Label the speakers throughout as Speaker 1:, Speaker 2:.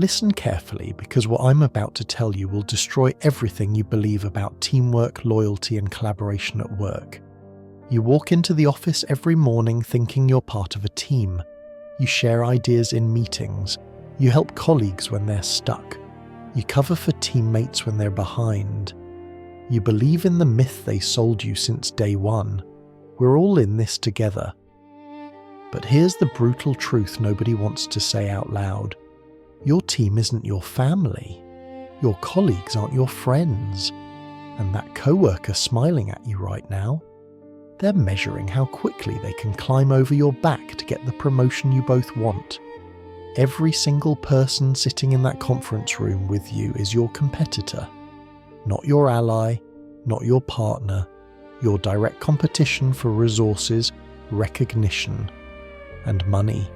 Speaker 1: Listen carefully, because what I'm about to tell you will destroy everything you believe about teamwork, loyalty, and collaboration at work. You walk into the office every morning thinking you're part of a team. You share ideas in meetings. You help colleagues when they're stuck. You cover for teammates when they're behind. You believe in the myth they sold you since day one. We're all in this together. But here's the brutal truth nobody wants to say out loud. Your team isn't your family. Your colleagues aren't your friends. And that coworker smiling at you right now, they're measuring how quickly they can climb over your back to get the promotion you both want. Every single person sitting in that conference room with you is your competitor. Not your ally, not your partner, your direct competition for resources, recognition, and money.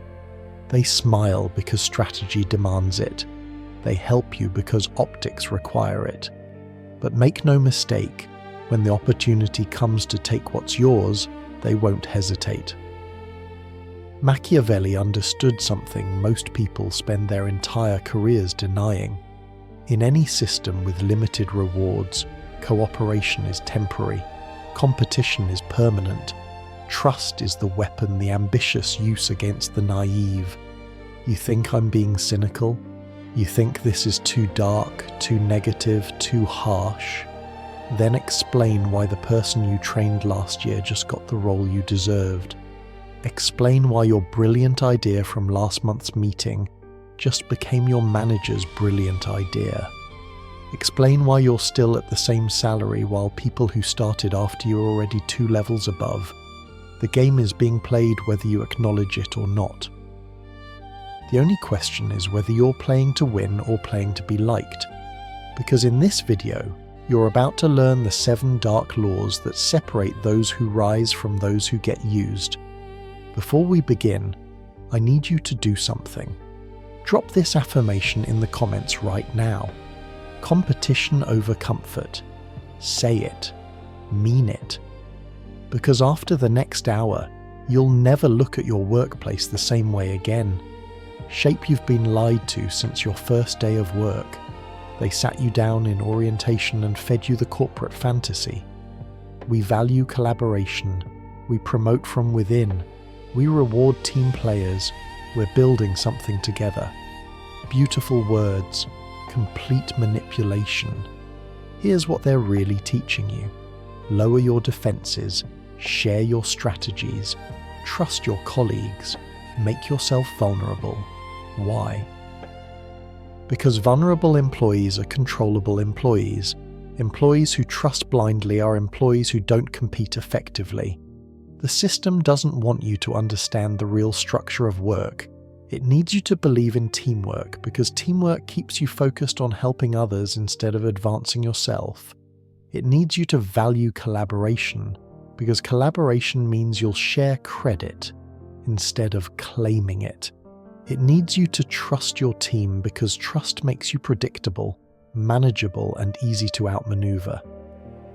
Speaker 1: They smile because strategy demands it. They help you because optics require it. But make no mistake, when the opportunity comes to take what's yours, they won't hesitate. Machiavelli understood something most people spend their entire careers denying. In any system with limited rewards, cooperation is temporary, competition is permanent, trust is the weapon the ambitious use against the naive. You think I'm being cynical? You think this is too dark, too negative, too harsh? Then explain why the person you trained last year just got the role you deserved. Explain why your brilliant idea from last month's meeting just became your manager's brilliant idea. Explain why you're still at the same salary while people who started after you are already 2 levels above. The game is being played whether you acknowledge it or not. The only question is whether you're playing to win or playing to be liked. Because in this video, you're about to learn the 7 dark laws that separate those who rise from those who get used. Before we begin, I need you to do something. Drop this affirmation in the comments right now. Competition over comfort. Say it. Mean it. Because after the next hour, you'll never look at your workplace the same way again. Shape you've been lied to since your first day of work. They sat you down in orientation and fed you the corporate fantasy. We value collaboration. We promote from within. We reward team players. We're building something together. Beautiful words. Complete manipulation. Here's what they're really teaching you. Lower your defenses. Share your strategies. Trust your colleagues. Make yourself vulnerable. Why? Because vulnerable employees are controllable employees. Employees who trust blindly are employees who don't compete effectively. The system doesn't want you to understand the real structure of work. It needs you to believe in teamwork, because teamwork keeps you focused on helping others instead of advancing yourself. It needs you to value collaboration, because collaboration means you'll share credit instead of claiming it. It needs you to trust your team, because trust makes you predictable, manageable, and easy to outmaneuver.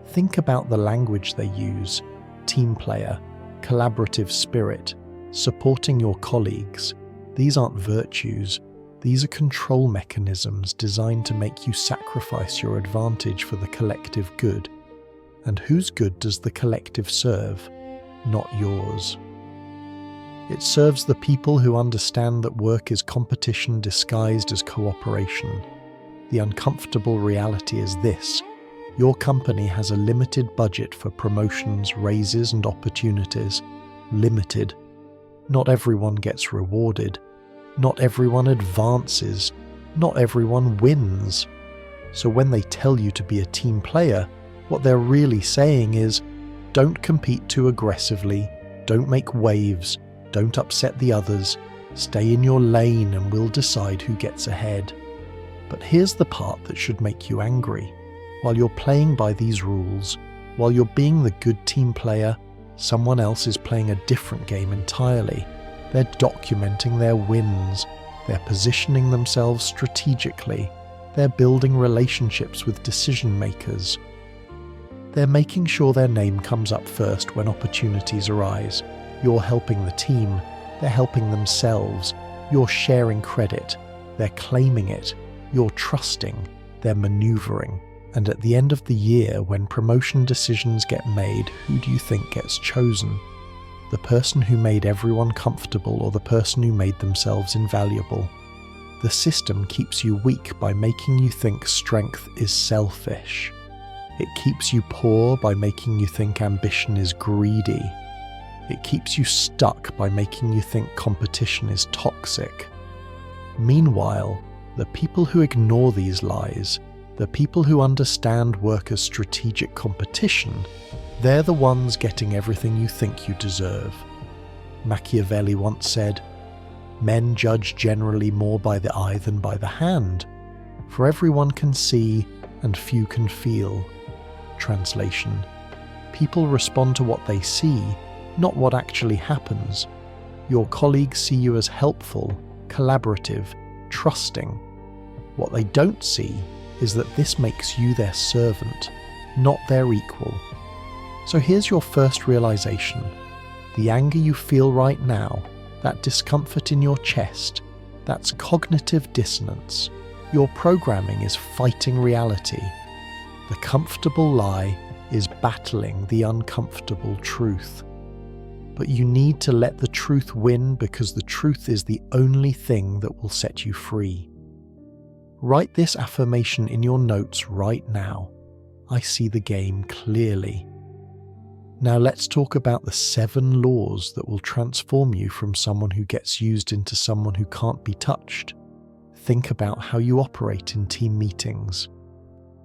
Speaker 1: Think about the language they use: team player, collaborative spirit, supporting your colleagues. These aren't virtues. These are control mechanisms designed to make you sacrifice your advantage for the collective good. And whose good does the collective serve? Not yours. It serves the people who understand that work is competition disguised as cooperation. The uncomfortable reality is this: your company has a limited budget for promotions, raises, and opportunities. Limited. Not everyone gets rewarded. Not everyone advances. Not everyone wins. So when they tell you to be a team player, what they're really saying is, don't compete too aggressively, don't make waves, don't upset the others, stay in your lane and we'll decide who gets ahead. But here's the part that should make you angry. While you're playing by these rules, while you're being the good team player, someone else is playing a different game entirely. They're documenting their wins, they're positioning themselves strategically, they're building relationships with decision makers. They're making sure their name comes up first when opportunities arise. You're helping the team, they're helping themselves, you're sharing credit, they're claiming it, you're trusting, they're maneuvering. And at the end of the year, when promotion decisions get made, who do you think gets chosen? The person who made everyone comfortable or the person who made themselves invaluable? The system keeps you weak by making you think strength is selfish. It keeps you poor by making you think ambition is greedy. It keeps you stuck by making you think competition is toxic. Meanwhile, the people who ignore these lies, the people who understand work as strategic competition, they're the ones getting everything you think you deserve. Machiavelli once said, "Men judge generally more by the eye than by the hand, for everyone can see and few can feel." Translation: people respond to what they see, not what actually happens. Your colleagues see you as helpful, collaborative, trusting. What they don't see is that this makes you their servant, not their equal. So here's your first realization. The anger you feel right now, that discomfort in your chest, that's cognitive dissonance. Your programming is fighting reality. The comfortable lie is battling the uncomfortable truth. But you need to let the truth win, because the truth is the only thing that will set you free. Write this affirmation in your notes right now. I see the game clearly. Now let's talk about the 7 laws that will transform you from someone who gets used into someone who can't be touched. Think about how you operate in team meetings.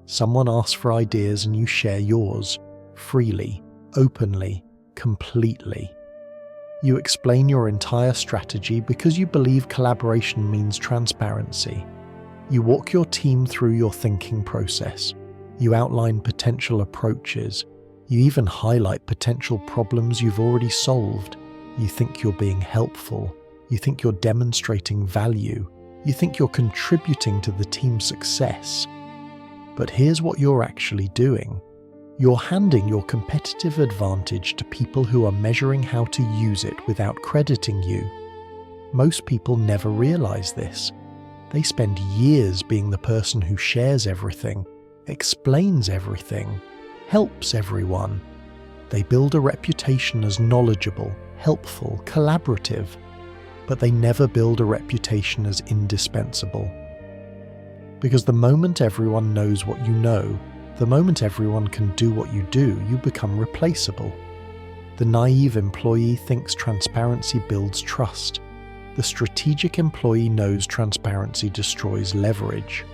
Speaker 1: Someone asks for ideas and you share yours, freely, openly, completely. You explain your entire strategy because you believe collaboration means transparency. You walk your team through your thinking process. You outline potential approaches. You even highlight potential problems you've already solved. You think you're being helpful. You think you're demonstrating value. You think you're contributing to the team's success. But here's what you're actually doing. You're handing your competitive advantage to people who are measuring how to use it without crediting you. Most people never realize this. They spend years being the person who shares everything, explains everything, helps everyone. They build a reputation as knowledgeable, helpful, collaborative, but they never build a reputation as indispensable. Because the moment everyone knows what you know, the moment everyone can do what you do, you become replaceable. The naive employee thinks transparency builds trust. The strategic employee knows transparency destroys leverage.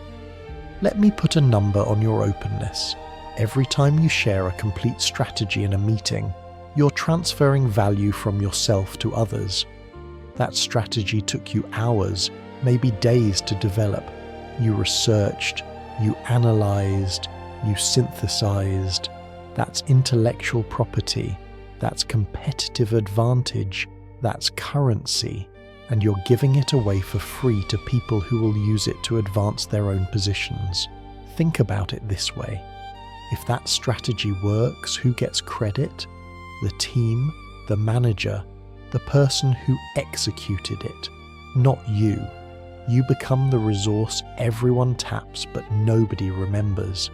Speaker 1: Let me put a number on your openness. Every time you share a complete strategy in a meeting, you're transferring value from yourself to others. That strategy took you hours, maybe days to develop. You researched, you analyzed, you synthesized. That's intellectual property. That's competitive advantage. That's currency. And you're giving it away for free to people who will use it to advance their own positions. Think about it this way. If that strategy works, who gets credit? The team, the manager, the person who executed it, not you. You become the resource everyone taps but nobody remembers.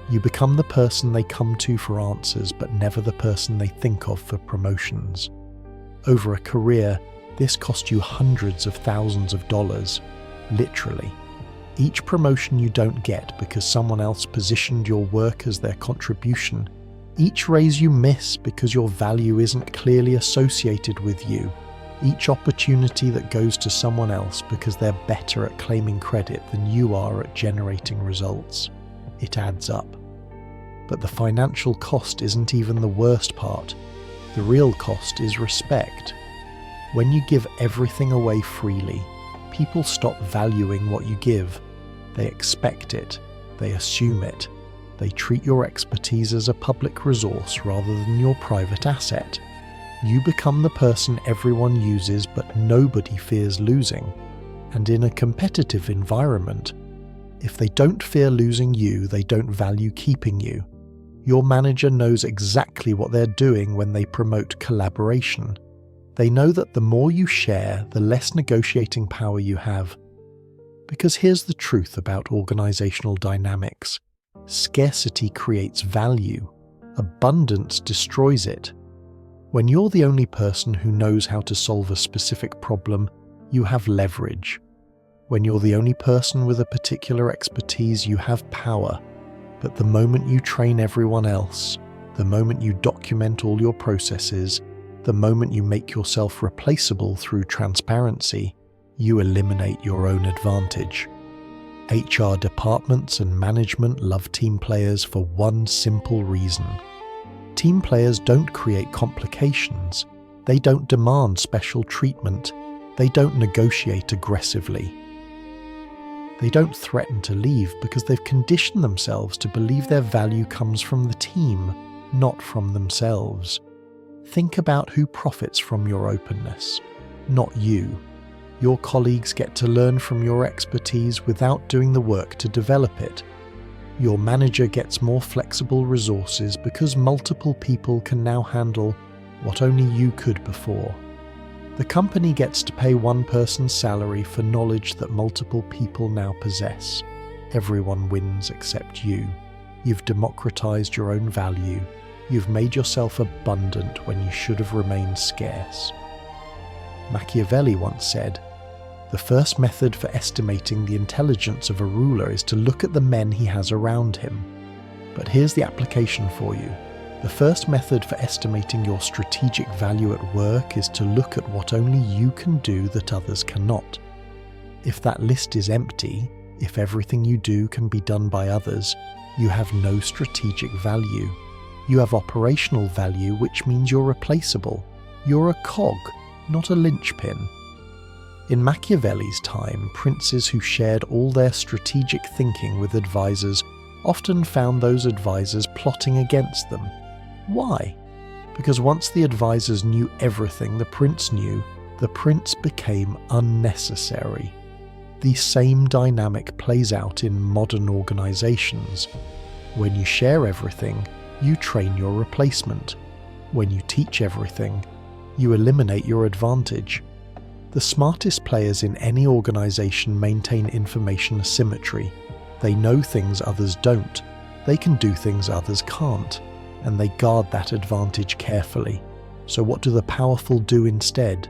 Speaker 1: You become the person they come to for answers but never the person they think of for promotions. Over a career, this cost you hundreds of thousands of dollars, literally. Each promotion you don't get because someone else positioned your work as their contribution. Each raise you miss because your value isn't clearly associated with you. Each opportunity that goes to someone else because they're better at claiming credit than you are at generating results. It adds up. But the financial cost isn't even the worst part. The real cost is respect. When you give everything away freely, people stop valuing what you give. They expect it. They assume it. They treat your expertise as a public resource rather than your private asset. You become the person everyone uses but nobody fears losing. And in a competitive environment, if they don't fear losing you, they don't value keeping you. Your manager knows exactly what they're doing when they promote collaboration. They know that the more you share, the less negotiating power you have. Because here's the truth about organizational dynamics. Scarcity creates value. Abundance destroys it. When you're the only person who knows how to solve a specific problem, you have leverage. When you're the only person with a particular expertise, you have power. But the moment you train everyone else, the moment you document all your processes, the moment you make yourself replaceable through transparency, you eliminate your own advantage. HR departments and management love team players for one simple reason. Team players don't create complications. They don't demand special treatment. They don't negotiate aggressively. They don't threaten to leave because they've conditioned themselves to believe their value comes from the team, not from themselves. Think about who profits from your openness, not you. Your colleagues get to learn from your expertise without doing the work to develop it. Your manager gets more flexible resources because multiple people can now handle what only you could before. The company gets to pay one person's salary for knowledge that multiple people now possess. Everyone wins except you. You've democratized your own value. You've made yourself abundant when you should have remained scarce. Machiavelli once said, "The first method for estimating the intelligence of a ruler is to look at the men he has around him." But here's the application for you. The first method for estimating your strategic value at work is to look at what only you can do that others cannot. If that list is empty, if everything you do can be done by others, you have no strategic value. You have operational value, which means you're replaceable. You're a cog, not a linchpin. In Machiavelli's time, princes who shared all their strategic thinking with advisors often found those advisors plotting against them. Why? Because once the advisors knew everything the prince knew, the prince became unnecessary. The same dynamic plays out in modern organizations. When you share everything, you train your replacement. When you teach everything, you eliminate your advantage. The smartest players in any organization maintain information asymmetry. They know things others don't. They can do things others can't. And they guard that advantage carefully. So what do the powerful do instead?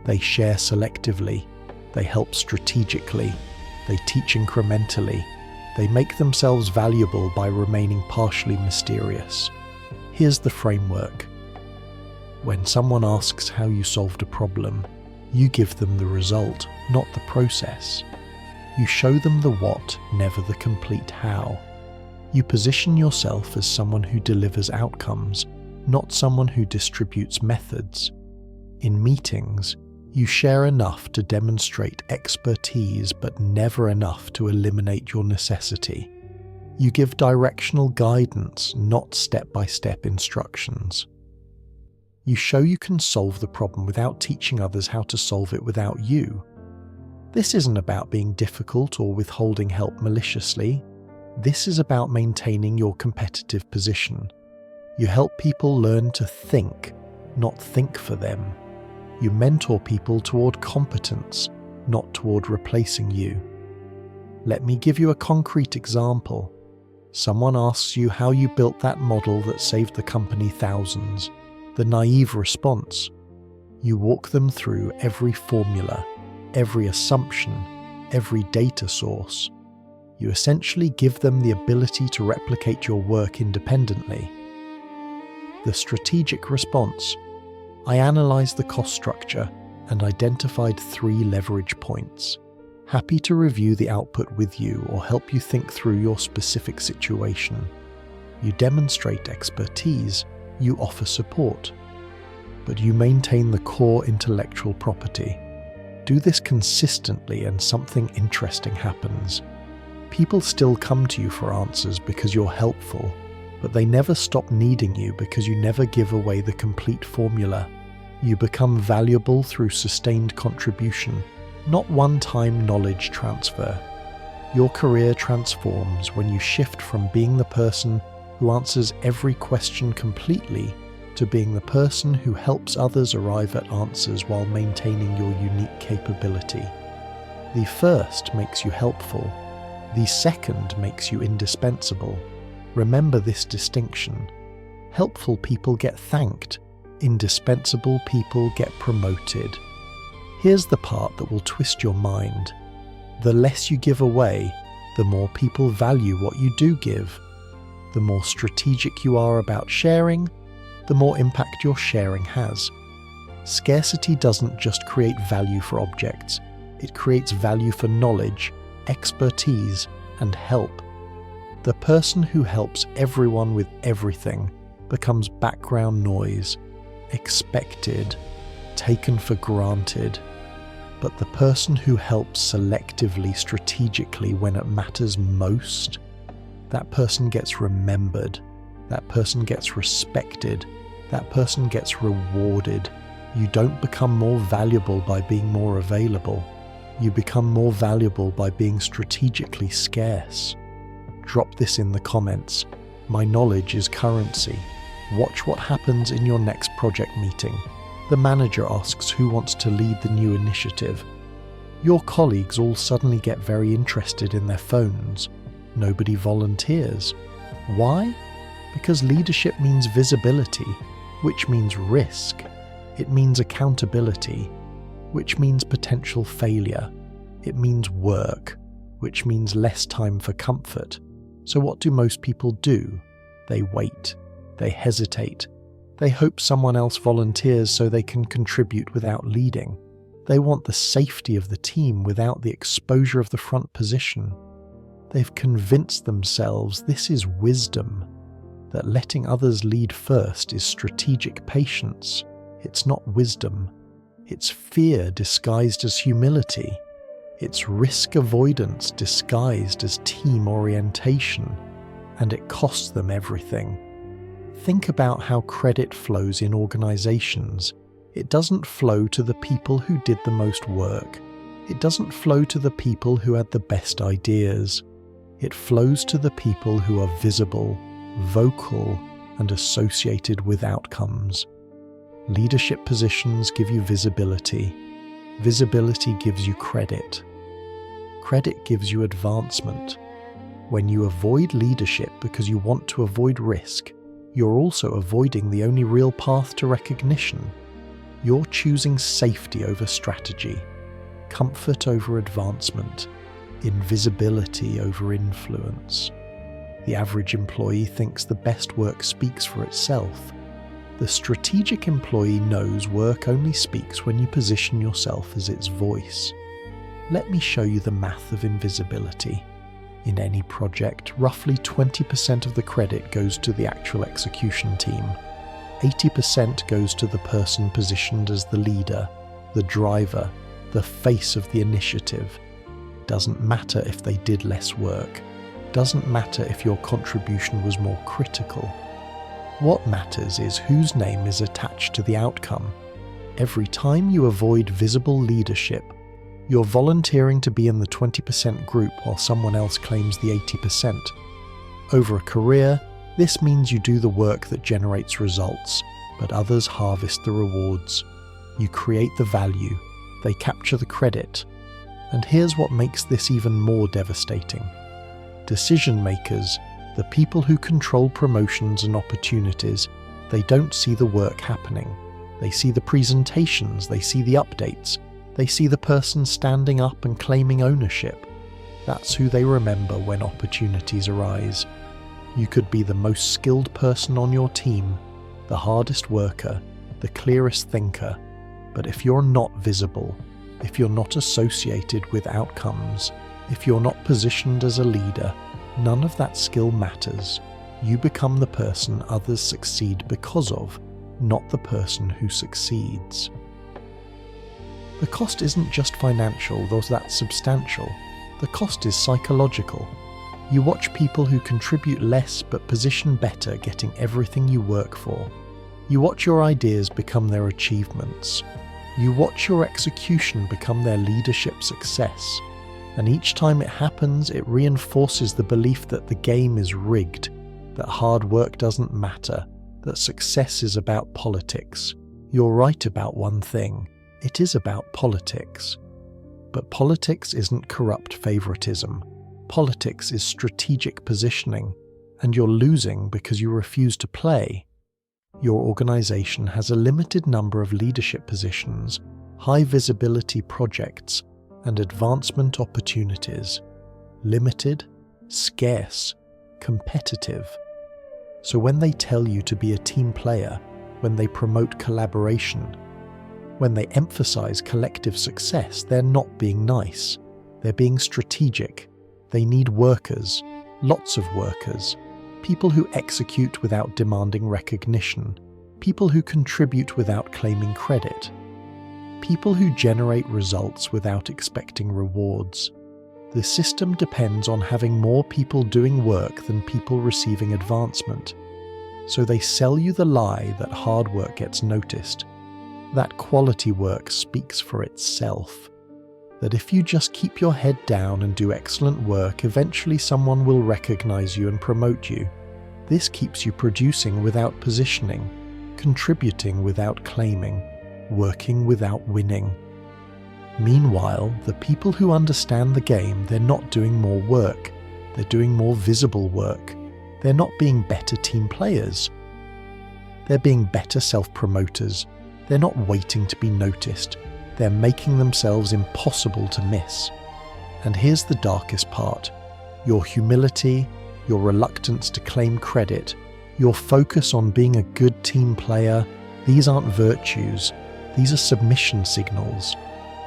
Speaker 1: They share selectively. They help strategically. They teach incrementally. They make themselves valuable by remaining partially mysterious. Here's the framework. When someone asks how you solved a problem, you give them the result, not the process. You show them the what, never the complete how. You position yourself as someone who delivers outcomes, not someone who distributes methods. In meetings, you share enough to demonstrate expertise, but never enough to eliminate your necessity. You give directional guidance, not step-by-step instructions. You show you can solve the problem without teaching others how to solve it without you. This isn't about being difficult or withholding help maliciously. This is about maintaining your competitive position. You help people learn to think, not think for them. You mentor people toward competence, not toward replacing you. Let me give you a concrete example. Someone asks you how you built that model that saved the company thousands. The naive response. You walk them through every formula, every assumption, every data source. You essentially give them the ability to replicate your work independently. The strategic response. I analysed the cost structure and identified 3 leverage points. Happy to review the output with you or help you think through your specific situation. You demonstrate expertise, you offer support, but you maintain the core intellectual property. Do this consistently and something interesting happens. People still come to you for answers because you're helpful, but they never stop needing you because you never give away the complete formula. You become valuable through sustained contribution, not one-time knowledge transfer. Your career transforms when you shift from being the person who answers every question completely to being the person who helps others arrive at answers while maintaining your unique capability. The first makes you helpful. The second makes you indispensable. Remember this distinction. Helpful people get thanked. Indispensable people get promoted. Here's the part that will twist your mind. The less you give away, the more people value what you do give. The more strategic you are about sharing, the more impact your sharing has. Scarcity doesn't just create value for objects, it creates value for knowledge, expertise, and help. The person who helps everyone with everything becomes background noise, expected, taken for granted. But the person who helps selectively, strategically when it matters most, that person gets remembered, that person gets respected, that person gets rewarded. You don't become more valuable by being more available. You become more valuable by being strategically scarce. Drop this in the comments. My knowledge is currency. Watch what happens in your next project meeting. The manager asks who wants to lead the new initiative. Your colleagues all suddenly get very interested in their phones. Nobody volunteers. Why? Because leadership means visibility, which means risk. It means accountability, which means potential failure. It means work, which means less time for comfort. So what do most people do? They wait. They hesitate. They hope someone else volunteers so they can contribute without leading. They want the safety of the team without the exposure of the front position. They've convinced themselves this is wisdom, that letting others lead first is strategic patience. It's not wisdom. It's fear disguised as humility. It's risk avoidance disguised as team orientation. And it costs them everything. Think about how credit flows in organizations. It doesn't flow to the people who did the most work. It doesn't flow to the people who had the best ideas. It flows to the people who are visible, vocal, and associated with outcomes. Leadership positions give you visibility. Visibility gives you credit. Credit gives you advancement. When you avoid leadership because you want to avoid risk, you're also avoiding the only real path to recognition. You're choosing safety over strategy, comfort over advancement, invisibility over influence. The average employee thinks the best work speaks for itself. The strategic employee knows work only speaks when you position yourself as its voice. Let me show you the math of invisibility. In any project, roughly 20% of the credit goes to the actual execution team. 80% goes to the person positioned as the leader, the driver, the face of the initiative. Doesn't matter if they did less work. Doesn't matter if your contribution was more critical. What matters is whose name is attached to the outcome. Every time you avoid visible leadership, you're volunteering to be in the 20% group while someone else claims the 80%. Over a career, this means you do the work that generates results, but others harvest the rewards. You create the value, they capture the credit. And here's what makes this even more devastating. Decision makers, the people who control promotions and opportunities, they don't see the work happening. They see the presentations, they see the updates, they see the person standing up and claiming ownership. That's who they remember when opportunities arise. You could be the most skilled person on your team, the hardest worker, the clearest thinker, but if you're not visible, if you're not associated with outcomes, if you're not positioned as a leader, none of that skill matters. You become the person others succeed because of, not the person who succeeds. The cost isn't just financial, though that's substantial. The cost is psychological. You watch people who contribute less but position better getting everything you work for. You watch your ideas become their achievements. You watch your execution become their leadership success. And each time it happens, it reinforces the belief that the game is rigged, that hard work doesn't matter, that success is about politics. You're right about one thing. It is about politics. But politics isn't corrupt favoritism. Politics is strategic positioning, and you're losing because you refuse to play. Your organization has a limited number of leadership positions, high visibility projects, and advancement opportunities. Limited, scarce, competitive. So when they tell you to be a team player, when they promote collaboration, when they emphasize collective success, they're not being nice. They're being strategic. They need workers, lots of workers, people who execute without demanding recognition, people who contribute without claiming credit, people who generate results without expecting rewards. The system depends on having more people doing work than people receiving advancement. So they sell you the lie that hard work gets noticed, that quality work speaks for itself, that if you just keep your head down and do excellent work, eventually someone will recognize you and promote you. This keeps you producing without positioning, contributing without claiming, working without winning. Meanwhile, the people who understand the game, they're not doing more work, they're doing more visible work. They're not being better team players. They're being better self-promoters. They're not waiting to be noticed. They're making themselves impossible to miss. And here's the darkest part. Your humility, your reluctance to claim credit, your focus on being a good team player, these aren't virtues. These are submission signals.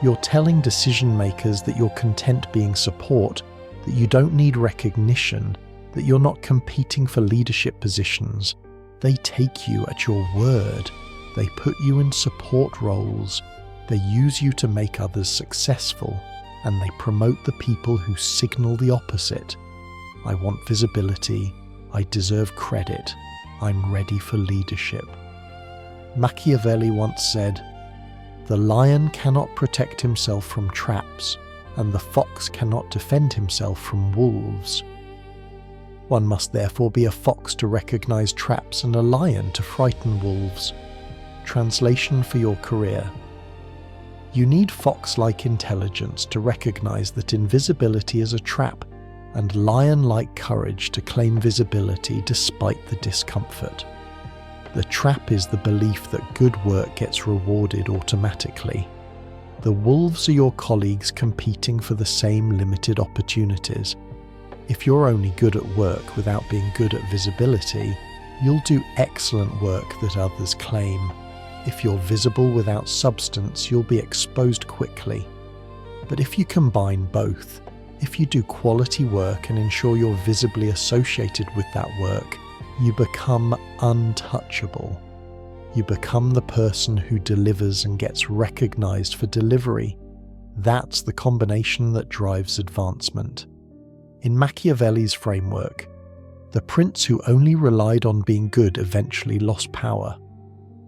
Speaker 1: You're telling decision makers that you're content being support, that you don't need recognition, that you're not competing for leadership positions. They take you at your word. They put you in support roles. They use you to make others successful, and they promote the people who signal the opposite. I want visibility. I deserve credit. I'm ready for leadership. Machiavelli once said, "The lion cannot protect himself from traps, and the fox cannot defend himself from wolves." One must therefore be a fox to recognize traps and a lion to frighten wolves. Translation for your career. You need fox-like intelligence to recognize that invisibility is a trap, and lion-like courage to claim visibility despite the discomfort. The trap is the belief that good work gets rewarded automatically. The wolves are your colleagues competing for the same limited opportunities. If you're only good at work without being good at visibility, you'll do excellent work that others claim. If you're visible without substance, you'll be exposed quickly. But if you combine both, if you do quality work and ensure you're visibly associated with that work, you become untouchable. You become the person who delivers and gets recognized for delivery. That's the combination that drives advancement. In Machiavelli's framework, the prince who only relied on being good eventually lost power.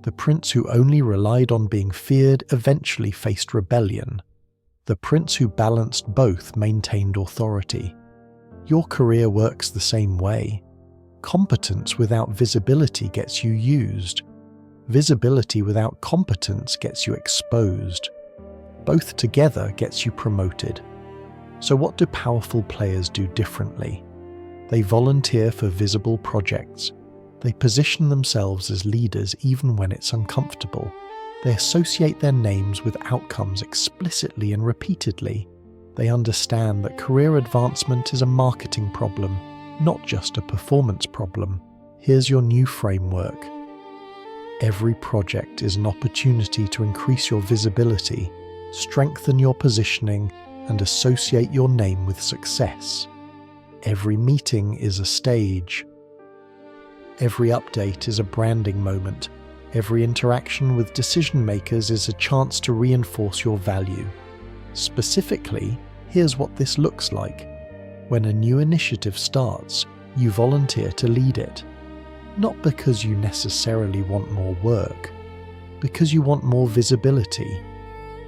Speaker 1: The prince who only relied on being feared eventually faced rebellion. The prince who balanced both maintained authority. Your career works the same way. Competence without visibility gets you used. Visibility without competence gets you exposed. Both together gets you promoted. So what do powerful players do differently? They volunteer for visible projects. They position themselves as leaders even when it's uncomfortable. They associate their names with outcomes explicitly and repeatedly. They understand that career advancement is a marketing problem, not just a performance problem. Here's your new framework. Every project is an opportunity to increase your visibility, strengthen your positioning, and associate your name with success. Every meeting is a stage. Every update is a branding moment. Every interaction with decision makers is a chance to reinforce your value. Specifically, here's what this looks like. When a new initiative starts, you volunteer to lead it. Not because you necessarily want more work, because you want more visibility.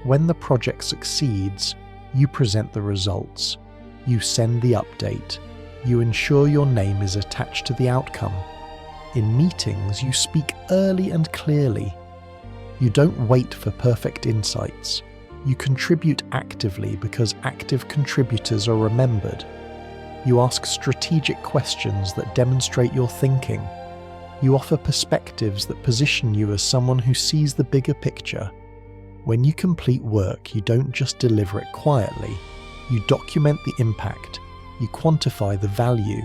Speaker 1: When the project succeeds, you present the results. You send the update. You ensure your name is attached to the outcome. In meetings, you speak early and clearly. You don't wait for perfect insights. You contribute actively because active contributors are remembered. You ask strategic questions that demonstrate your thinking. You offer perspectives that position you as someone who sees the bigger picture. When you complete work, you don't just deliver it quietly. You document the impact. You quantify the value.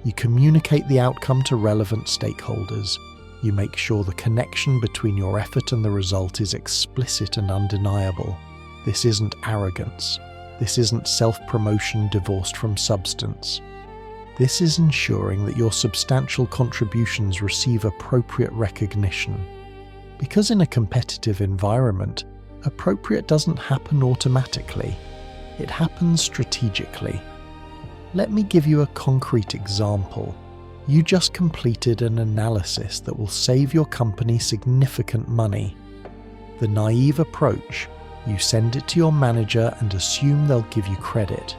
Speaker 1: You communicate the outcome to relevant stakeholders. You make sure the connection between your effort and the result is explicit and undeniable. This isn't arrogance. This isn't self-promotion divorced from substance. This is ensuring that your substantial contributions receive appropriate recognition. Because in a competitive environment, appropriate doesn't happen automatically. It happens strategically. Let me give you a concrete example. You just completed an analysis that will save your company significant money. The naive approach: you send it to your manager and assume they'll give you credit.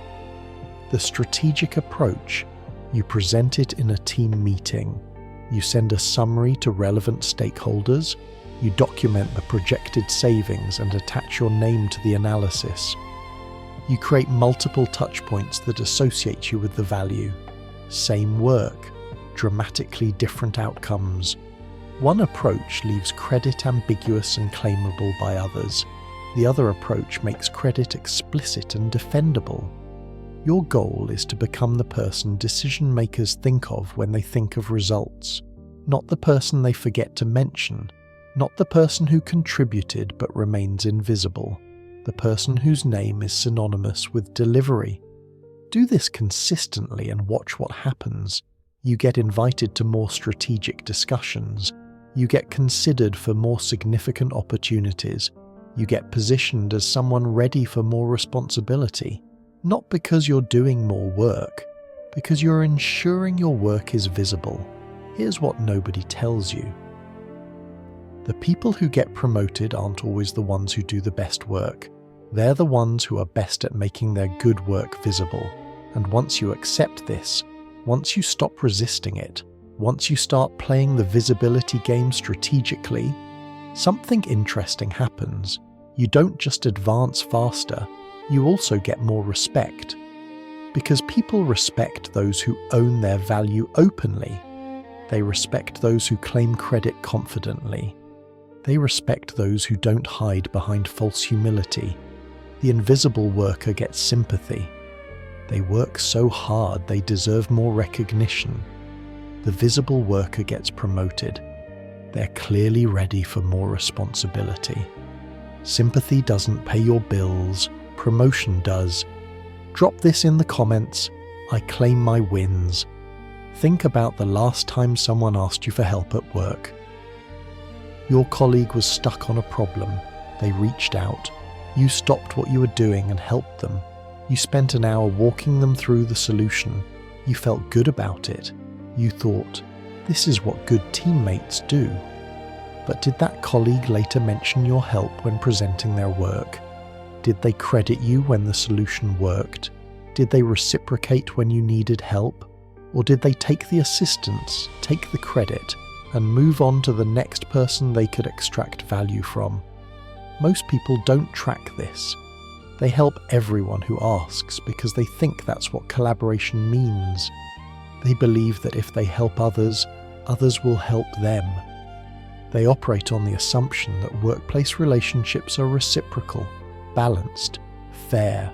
Speaker 1: The strategic approach: you present it in a team meeting. You send a summary to relevant stakeholders. You document the projected savings and attach your name to the analysis. You create multiple touchpoints that associate you with the value. Same work, dramatically different outcomes. One approach leaves credit ambiguous and claimable by others. The other approach makes credit explicit and defendable. Your goal is to become the person decision makers think of when they think of results, not the person they forget to mention, not the person who contributed but remains invisible, the person whose name is synonymous with delivery. Do this consistently and watch what happens. You get invited to more strategic discussions. You get considered for more significant opportunities. You get positioned as someone ready for more responsibility. Not because you're doing more work, because you're ensuring your work is visible. Here's what nobody tells you. The people who get promoted aren't always the ones who do the best work. They're the ones who are best at making their good work visible. And once you accept this, once you stop resisting it, once you start playing the visibility game strategically, something interesting happens. You don't just advance faster, you also get more respect. Because people respect those who own their value openly. They respect those who claim credit confidently. They respect those who don't hide behind false humility. The invisible worker gets sympathy. They work so hard they deserve more recognition. The visible worker gets promoted. They're clearly ready for more responsibility. Sympathy doesn't pay your bills, promotion does. Drop this in the comments. I claim my wins. Think about the last time someone asked you for help at work. Your colleague was stuck on a problem. They reached out. You stopped what you were doing and helped them. You spent an hour walking them through the solution. You felt good about it. You thought, this is what good teammates do. But did that colleague later mention your help when presenting their work? Did they credit you when the solution worked? Did they reciprocate when you needed help? Or did they take the assistance, take the credit, and move on to the next person they could extract value from? Most people don't track this. They help everyone who asks because they think that's what collaboration means. They believe that if they help others, others will help them. They operate on the assumption that workplace relationships are reciprocal, balanced, fair.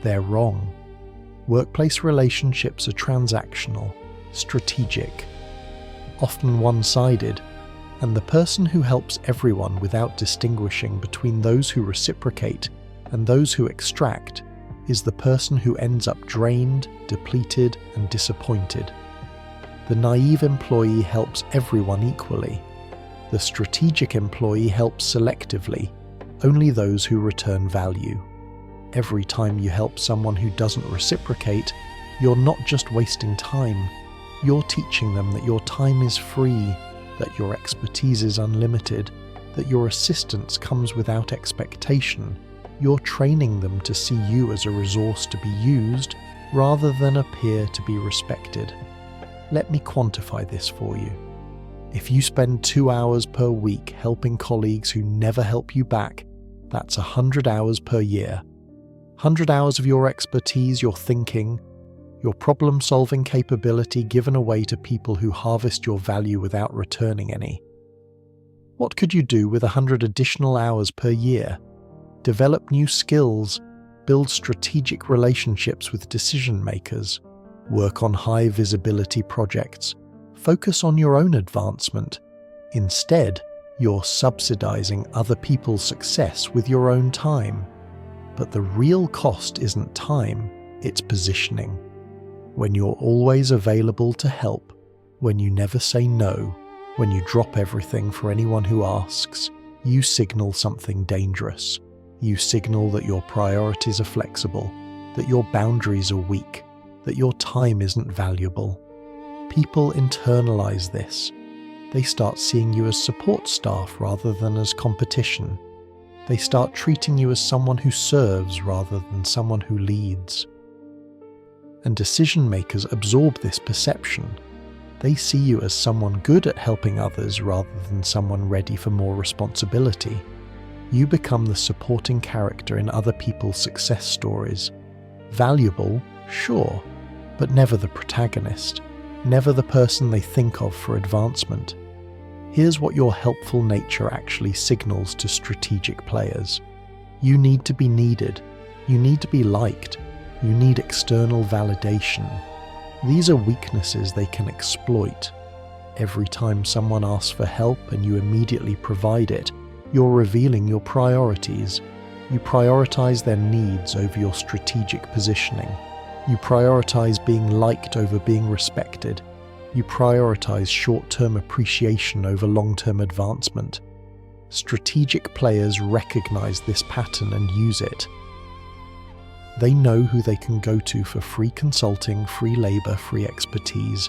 Speaker 1: They're wrong. Workplace relationships are transactional, strategic, often one-sided, and the person who helps everyone without distinguishing between those who reciprocate and those who extract is the person who ends up drained, depleted, and disappointed. The naive employee helps everyone equally. The strategic employee helps selectively, only those who return value. Every time you help someone who doesn't reciprocate, you're not just wasting time, you're teaching them that your time is free, that your expertise is unlimited, that your assistance comes without expectation. You're training them to see you as a resource to be used rather than appear to be respected. Let me quantify this for you. If you spend 2 hours per week helping colleagues who never help you back, That's 100 hours per year. 100 hours of your expertise, your thinking, your problem-solving capability given away to people who harvest your value without returning any. What could you do with 100 additional hours per year? Develop new skills, build strategic relationships with decision makers, work on high-visibility projects, focus on your own advancement. Instead, you're subsidizing other people's success with your own time. But the real cost isn't time, it's positioning. When you're always available to help, when you never say no, when you drop everything for anyone who asks, you signal something dangerous. You signal that your priorities are flexible, that your boundaries are weak, that your time isn't valuable. People internalize this. They start seeing you as support staff rather than as competition. They start treating you as someone who serves rather than someone who leads. And decision makers absorb this perception. They see you as someone good at helping others rather than someone ready for more responsibility. You become the supporting character in other people's success stories. Valuable, sure, but never the protagonist, never the person they think of for advancement. Here's what your helpful nature actually signals to strategic players. You need to be needed. You need to be liked. You need external validation. These are weaknesses they can exploit. Every time someone asks for help and you immediately provide it, you're revealing your priorities. You prioritize their needs over your strategic positioning. You prioritize being liked over being respected. You prioritize short-term appreciation over long-term advancement. Strategic players recognize this pattern and use it. They know who they can go to for free consulting, free labor, free expertise.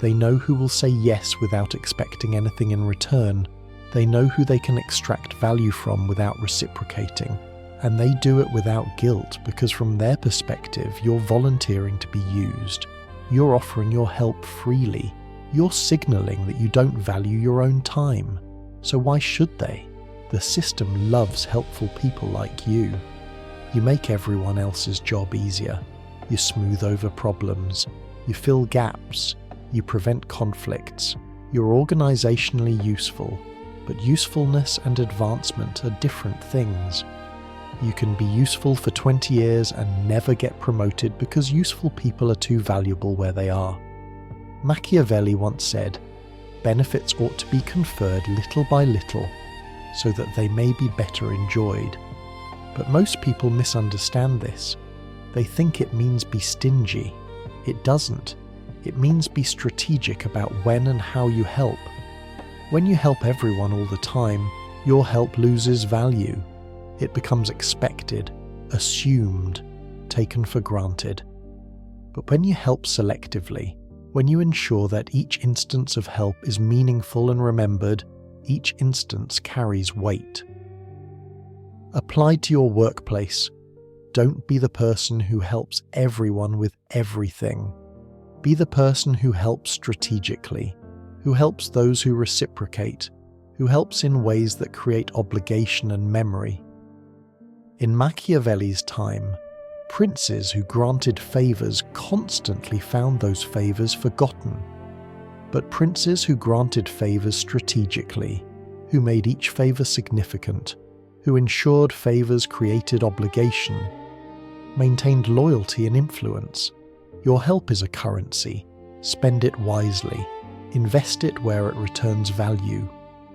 Speaker 1: They know who will say yes without expecting anything in return. They know who they can extract value from without reciprocating. And they do it without guilt because from their perspective, you're volunteering to be used. You're offering your help freely. You're signaling that you don't value your own time. So why should they? The system loves helpful people like you. You make everyone else's job easier. You smooth over problems. You fill gaps. You prevent conflicts. You're organizationally useful. But usefulness and advancement are different things. You can be useful for 20 years and never get promoted because useful people are too valuable where they are. Machiavelli once said, "Benefits ought to be conferred little by little, so that they may be better enjoyed." But most people misunderstand this. They think it means be stingy. It doesn't. It means be strategic about when and how you help. When you help everyone all the time, your help loses value. It becomes expected, assumed, taken for granted. But when you help selectively, when you ensure that each instance of help is meaningful and remembered, each instance carries weight. Applied to your workplace, don't be the person who helps everyone with everything. Be the person who helps strategically, who helps those who reciprocate, who helps in ways that create obligation and memory. In Machiavelli's time, princes who granted favours constantly found those favours forgotten. But princes who granted favours strategically, who made each favour significant, who ensured favours created obligation, maintained loyalty and influence. Your help is a currency. Spend it wisely. Invest it where it returns value.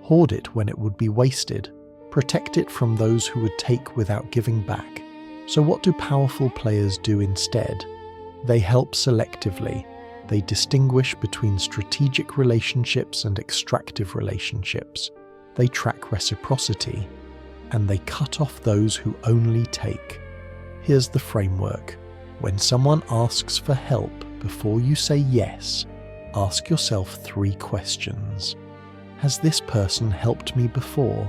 Speaker 1: Hoard it when it would be wasted. Protect it from those who would take without giving back. So what do powerful players do instead? They help selectively. They distinguish between strategic relationships and extractive relationships. They track reciprocity. And they cut off those who only take. Here's the framework. When someone asks for help, before you say yes, ask yourself 3 questions. Has this person helped me before?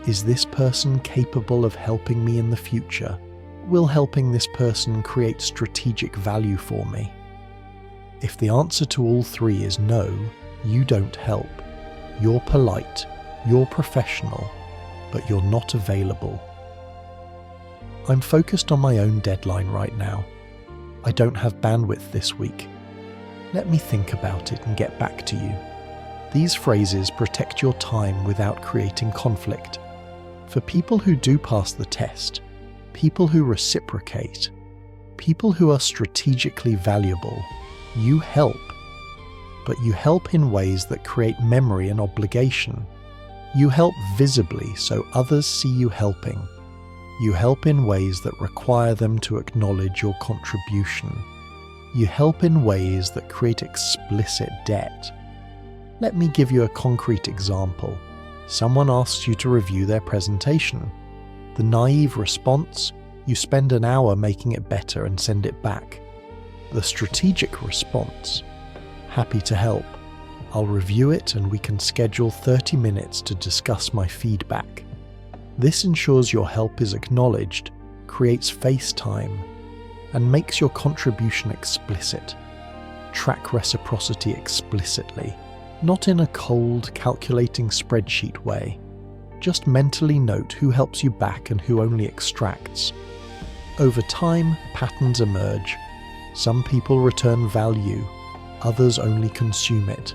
Speaker 1: Is this person capable of helping me in the future? Will helping this person create strategic value for me? If the answer to all 3 is no, you don't help. You're polite, you're professional, but you're not available. I'm focused on my own deadline right now. I don't have bandwidth this week. Let me think about it and get back to you. These phrases protect your time without creating conflict. For people who do pass the test, people who reciprocate, people who are strategically valuable, you help. But you help in ways that create memory and obligation. You help visibly so others see you helping. You help in ways that require them to acknowledge your contribution. You help in ways that create explicit debt. Let me give you a concrete example. Someone asks you to review their presentation. The naive response, you spend an hour making it better and send it back. The strategic response, happy to help. I'll review it and we can schedule 30 minutes to discuss my feedback. This ensures your help is acknowledged, creates face time, and makes your contribution explicit. Track reciprocity explicitly, not in a cold, calculating spreadsheet way. Just mentally note who helps you back and who only extracts. Over time, patterns emerge. Some people return value, others only consume it.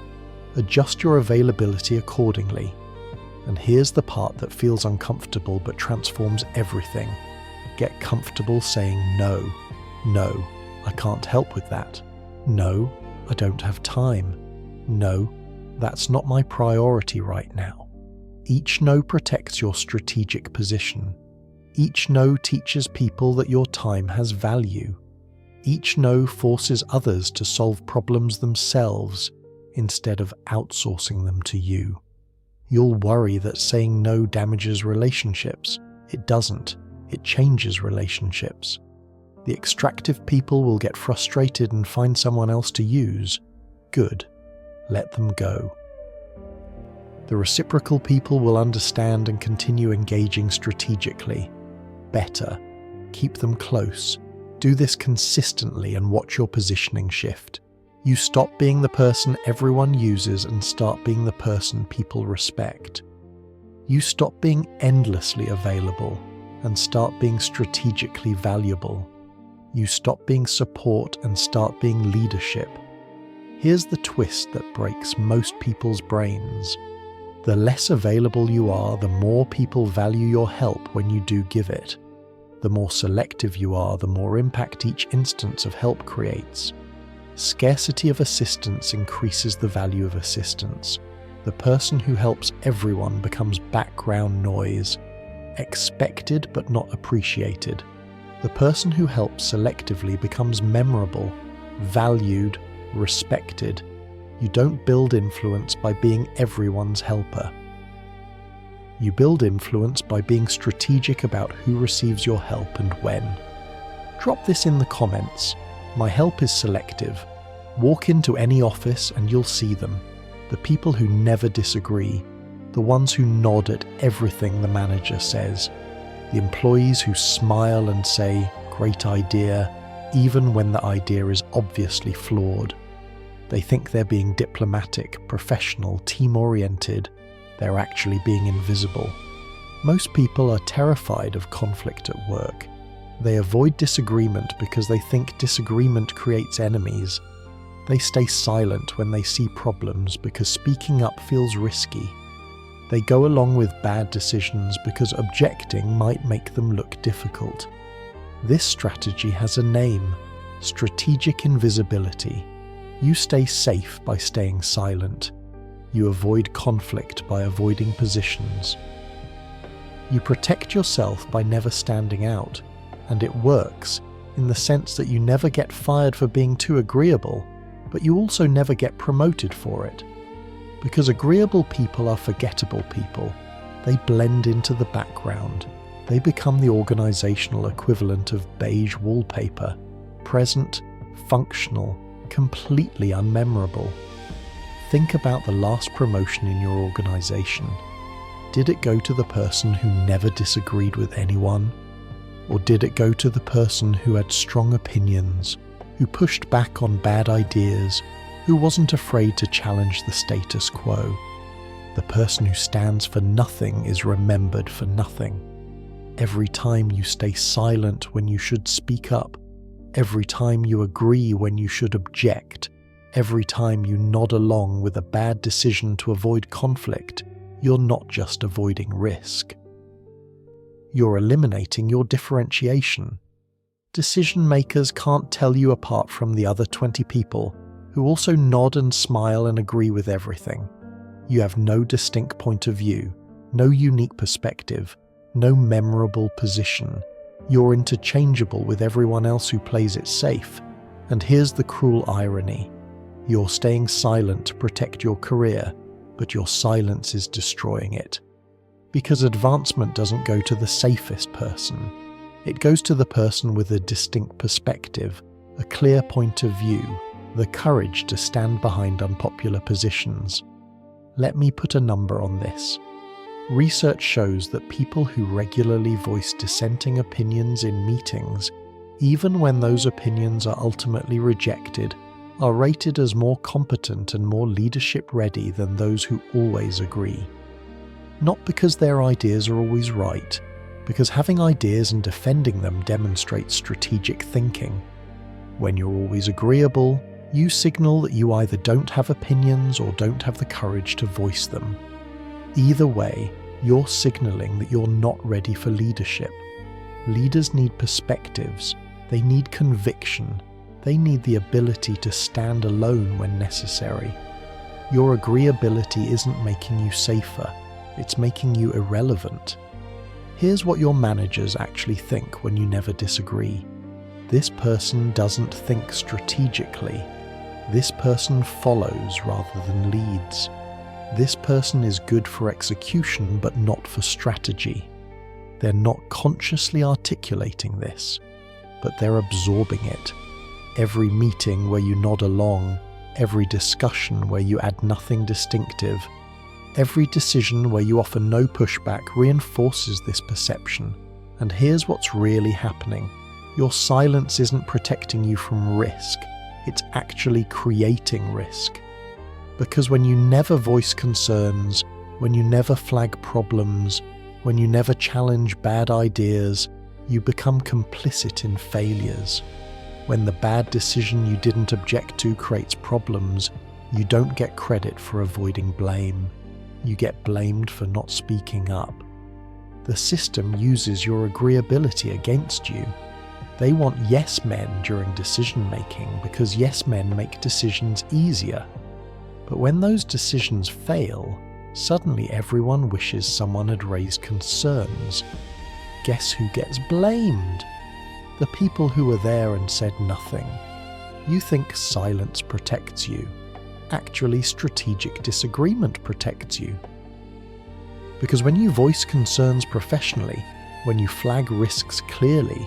Speaker 1: Adjust your availability accordingly. And here's the part that feels uncomfortable but transforms everything. Get comfortable saying no. No, I can't help with that. No, I don't have time. No, that's not my priority right now. Each no protects your strategic position. Each no teaches people that your time has value. Each no forces others to solve problems themselves instead of outsourcing them to you. You'll worry that saying no damages relationships. It doesn't. It changes relationships. The extractive people will get frustrated and find someone else to use. Good. Let them go. The reciprocal people will understand and continue engaging strategically. Better. Keep them close. Do this consistently and watch your positioning shift. You stop being the person everyone uses and start being the person people respect. You stop being endlessly available and start being strategically valuable. You stop being support and start being leadership. Here's the twist that breaks most people's brains. The less available you are, the more people value your help when you do give it. The more selective you are, the more impact each instance of help creates. Scarcity of assistance increases the value of assistance. The person who helps everyone becomes background noise, expected but not appreciated. The person who helps selectively becomes memorable, valued, respected. You don't build influence by being everyone's helper. You build influence by being strategic about who receives your help and when. Drop this in the comments. My help is selective. Walk into any office and you'll see them. The people who never disagree. The ones who nod at everything the manager says. The employees who smile and say, "Great idea," even when the idea is obviously flawed. They think they're being diplomatic, professional, team-oriented. They're actually being invisible. Most people are terrified of conflict at work. They avoid disagreement because they think disagreement creates enemies. They stay silent when they see problems because speaking up feels risky. They go along with bad decisions because objecting might make them look difficult. This strategy has a name: strategic invisibility. You stay safe by staying silent. You avoid conflict by avoiding positions. You protect yourself by never standing out. And it works, in the sense that you never get fired for being too agreeable, but you also never get promoted for it. Because agreeable people are forgettable people. They blend into the background. They become the organizational equivalent of beige wallpaper, present, functional, completely unmemorable. Think about the last promotion in your organization. Did it go to the person who never disagreed with anyone? Or did it go to the person who had strong opinions, who pushed back on bad ideas, who wasn't afraid to challenge the status quo? The person who stands for nothing is remembered for nothing. every time you stay silent when you should speak up, every time you agree when you should object, every time you nod along with a bad decision to avoid conflict, you're not just avoiding risk. You're eliminating your differentiation. Decision makers can't tell you apart from the other 20 people who also nod and smile and agree with everything. You have no distinct point of view, no unique perspective, no memorable position. You're interchangeable with everyone else who plays it safe. And here's the cruel irony. You're staying silent to protect your career, but your silence is destroying it. Because advancement doesn't go to the safest person. It goes to the person with a distinct perspective, a clear point of view, the courage to stand behind unpopular positions. Let me put a number on this. Research shows that people who regularly voice dissenting opinions in meetings, even when those opinions are ultimately rejected, are rated as more competent and more leadership-ready than those who always agree. Not because their ideas are always right, because having ideas and defending them demonstrates strategic thinking. When you're always agreeable, you signal that you either don't have opinions or don't have the courage to voice them. Either way, you're signaling that you're not ready for leadership. Leaders need perspectives, they need conviction, they need the ability to stand alone when necessary. Your agreeability isn't making you safer, it's making you irrelevant. Here's what your managers actually think when you never disagree. This person doesn't think strategically. This person follows rather than leads. This person is good for execution but not for strategy. They're not consciously articulating this, but they're absorbing it. Every meeting where you nod along, every discussion where you add nothing distinctive, every decision where you offer no pushback reinforces this perception. And here's what's really happening. Your silence isn't protecting you from risk. It's actually creating risk. Because when you never voice concerns, when you never flag problems, when you never challenge bad ideas, you become complicit in failures. When the bad decision you didn't object to creates problems, you don't get credit for avoiding blame. You get blamed for not speaking up. The system uses your agreeability against you. They want yes men during decision making because yes men make decisions easier. But when those decisions fail, suddenly everyone wishes someone had raised concerns. Guess who gets blamed? The people who were there and said nothing. You think silence protects you. Actually, strategic disagreement protects you. Because when you voice concerns professionally, when you flag risks clearly,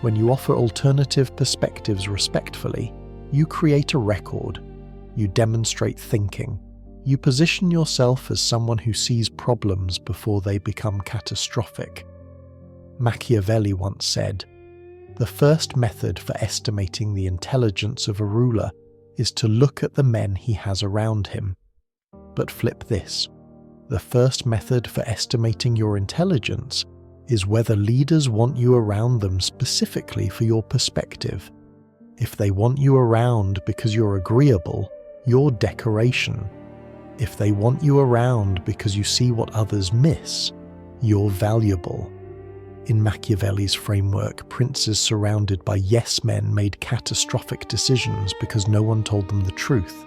Speaker 1: when you offer alternative perspectives respectfully, you create a record. You demonstrate thinking. You position yourself as someone who sees problems before they become catastrophic. Machiavelli once said, "The first method for estimating the intelligence of a ruler is to look at the men he has around him." But flip this. The first method for estimating your intelligence is whether leaders want you around them specifically for your perspective. If they want you around because you're agreeable, you're decoration. If they want you around because you see what others miss, you're valuable. In Machiavelli's framework, princes surrounded by yes men made catastrophic decisions because no one told them the truth.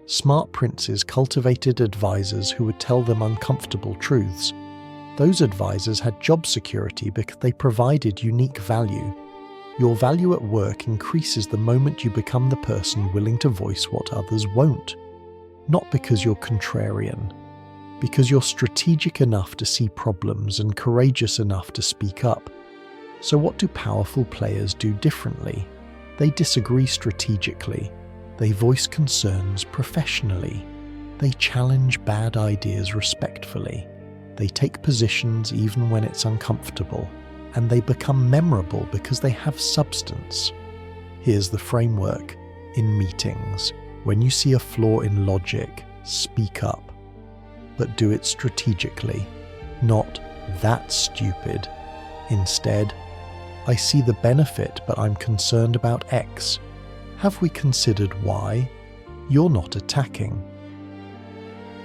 Speaker 1: Smart princes cultivated advisors who would tell them uncomfortable truths. Those advisors had job security because they provided unique value. Your value at work increases the moment you become the person willing to voice what others won't. Not because you're contrarian, because you're strategic enough to see problems and courageous enough to speak up. So what do powerful players do differently? They disagree strategically. They voice concerns professionally. They challenge bad ideas respectfully. They take positions even when it's uncomfortable. And they become memorable because they have substance. Here's the framework. In meetings, when you see a flaw in logic, speak up. But do it strategically, not That's stupid. Instead, I see the benefit, but I'm concerned about X. Have we considered Y? You're not attacking.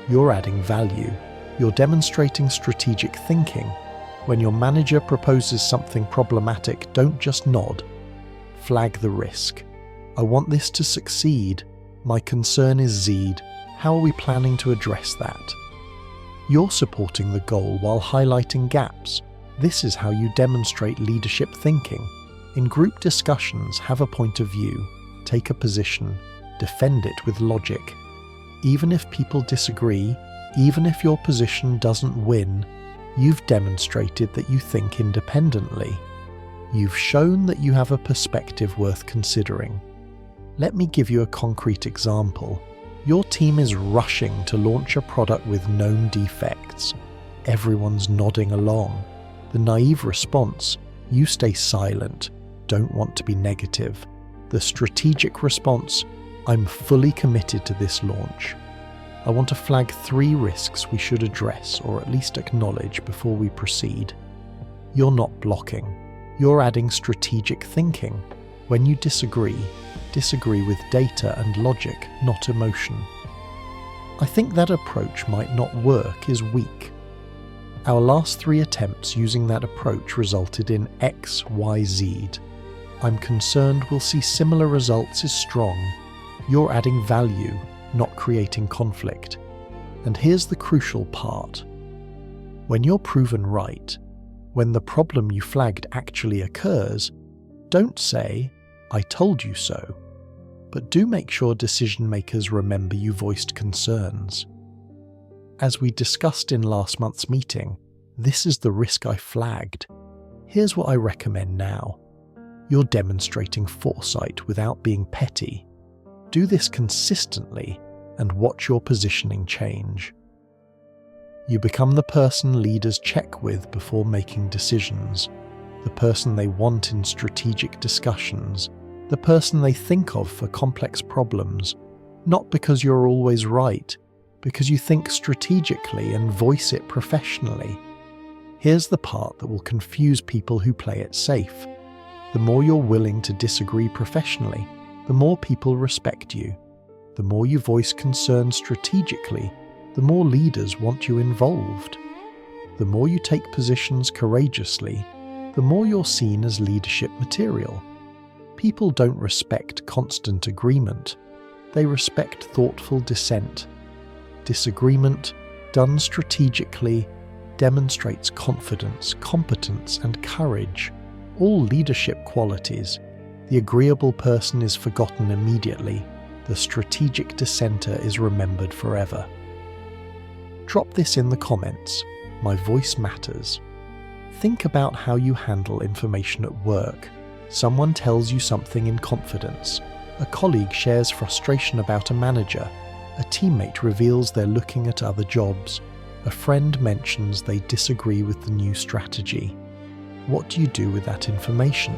Speaker 1: You're adding value. You're demonstrating strategic thinking. When your manager proposes something problematic, don't just nod. Flag the risk. I want this to succeed. My concern is Z. How are we planning to address that? You're supporting the goal while highlighting gaps. This is how you demonstrate leadership thinking. In group discussions, have a point of view, take a position, defend it with logic. Even if people disagree, even if your position doesn't win, you've demonstrated that you think independently. You've shown that you have a perspective worth considering. Let me give you a concrete example. Your team is rushing to launch a product with known defects. Everyone's nodding along. The naive response, you stay silent, don't want to be negative. The strategic response, I'm fully committed to this launch. I want to flag 3 risks we should address or at least acknowledge before we proceed. You're not blocking. You're adding strategic thinking. When you disagree with data and logic, not emotion. I think that approach might not work, is weak. Our last 3 attempts using that approach resulted in X, Y, Z. I'm concerned we'll see similar results is strong. You're adding value, not creating conflict. And here's the crucial part. When you're proven right, when the problem you flagged actually occurs, don't say, I told you so. But do make sure decision makers remember you voiced concerns. As we discussed in last month's meeting, this is the risk I flagged. Here's what I recommend now. You're demonstrating foresight without being petty. Do this consistently and watch your positioning change. You become the person leaders check with before making decisions, the person they want in strategic discussions, the person they think of for complex problems, not because you're always right, because you think strategically and voice it professionally. Here's the part that will confuse people who play it safe. The more you're willing to disagree professionally, the more people respect you. The more you voice concerns strategically, the more leaders want you involved. The more you take positions courageously, the more you're seen as leadership material. People don't respect constant agreement. They respect thoughtful dissent. Disagreement, done strategically, demonstrates confidence, competence, and courage, all leadership qualities. The agreeable person is forgotten immediately. The strategic dissenter is remembered forever. Drop this in the comments. My voice matters. Think about how you handle information at work. Someone tells you something in confidence. A colleague shares frustration about a manager. A teammate reveals they're looking at other jobs. A friend mentions they disagree with the new strategy. What do you do with that information?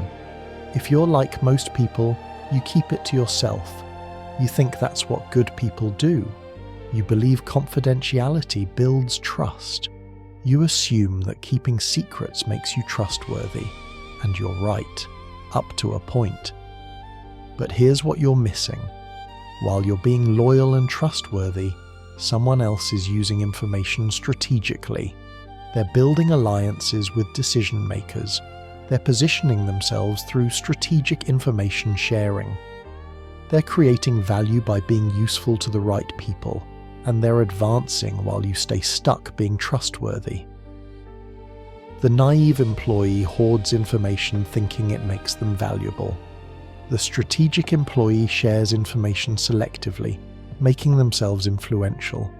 Speaker 1: If you're like most people, you keep it to yourself. You think that's what good people do. You believe confidentiality builds trust. You assume that keeping secrets makes you trustworthy. And you're right, up to a point. But here's what you're missing. While you're being loyal and trustworthy, someone else is using information strategically. They're building alliances with decision makers. They're positioning themselves through strategic information sharing. They're creating value by being useful to the right people, and they're advancing while you stay stuck being trustworthy. The naive employee hoards information thinking it makes them valuable. The strategic employee shares information selectively, making themselves influential.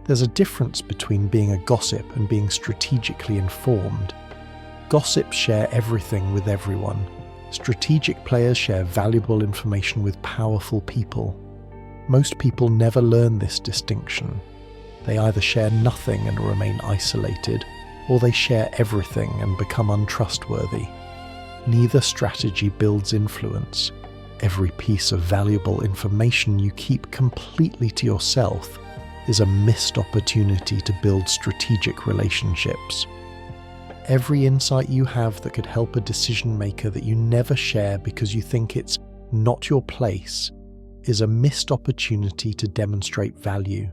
Speaker 1: There's a difference between being a gossip and being strategically informed. Gossips share everything with everyone. Strategic players share valuable information with powerful people. Most people never learn this distinction. They either share nothing and remain isolated, or they share everything and become untrustworthy. Neither strategy builds influence. Every piece of valuable information you keep completely to yourself is a missed opportunity to build strategic relationships. Every insight you have that could help a decision maker that you never share because you think it's not your place is a missed opportunity to demonstrate value.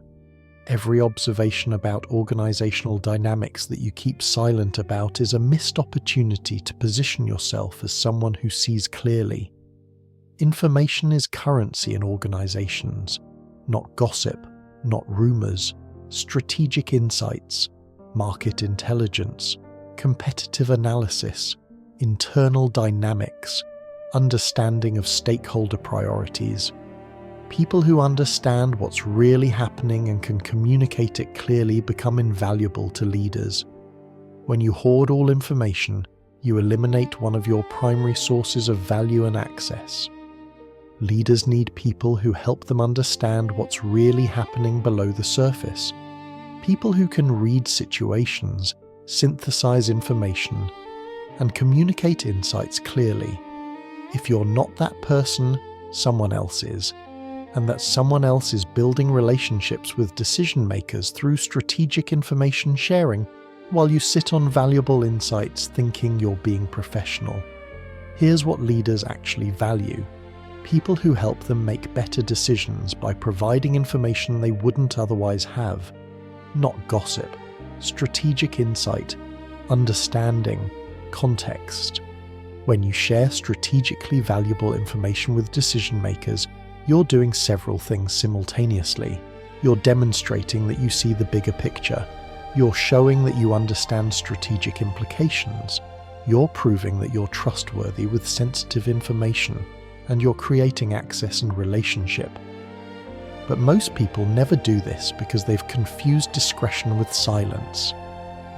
Speaker 1: Every observation about organizational dynamics that you keep silent about is a missed opportunity to position yourself as someone who sees clearly. Information is currency in organizations, not gossip, not rumors, strategic insights, market intelligence, competitive analysis, internal dynamics, understanding of stakeholder priorities. People who understand what's really happening and can communicate it clearly become invaluable to leaders. When you hoard all information, you eliminate one of your primary sources of value and access. Leaders need people who help them understand what's really happening below the surface. People who can read situations, synthesize information, and communicate insights clearly. If you're not that person, someone else is. And that someone else is building relationships with decision makers through strategic information sharing while you sit on valuable insights thinking you're being professional. Here's what leaders actually value: people who help them make better decisions by providing information they wouldn't otherwise have. Not gossip, strategic insight, understanding, context. When you share strategically valuable information with decision makers, you're doing several things simultaneously. You're demonstrating that you see the bigger picture. You're showing that you understand strategic implications. You're proving that you're trustworthy with sensitive information, and you're creating access and relationship. But most people never do this because they've confused discretion with silence.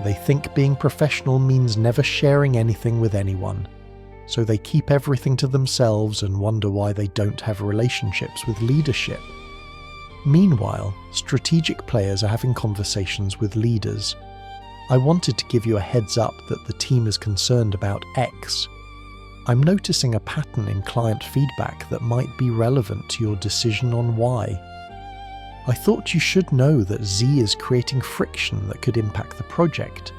Speaker 1: They think being professional means never sharing anything with anyone. So they keep everything to themselves and wonder why they don't have relationships with leadership. Meanwhile, strategic players are having conversations with leaders. I wanted to give you a heads up that the team is concerned about X. I'm noticing a pattern in client feedback that might be relevant to your decision on Y. I thought you should know that Z is creating friction that could impact the project.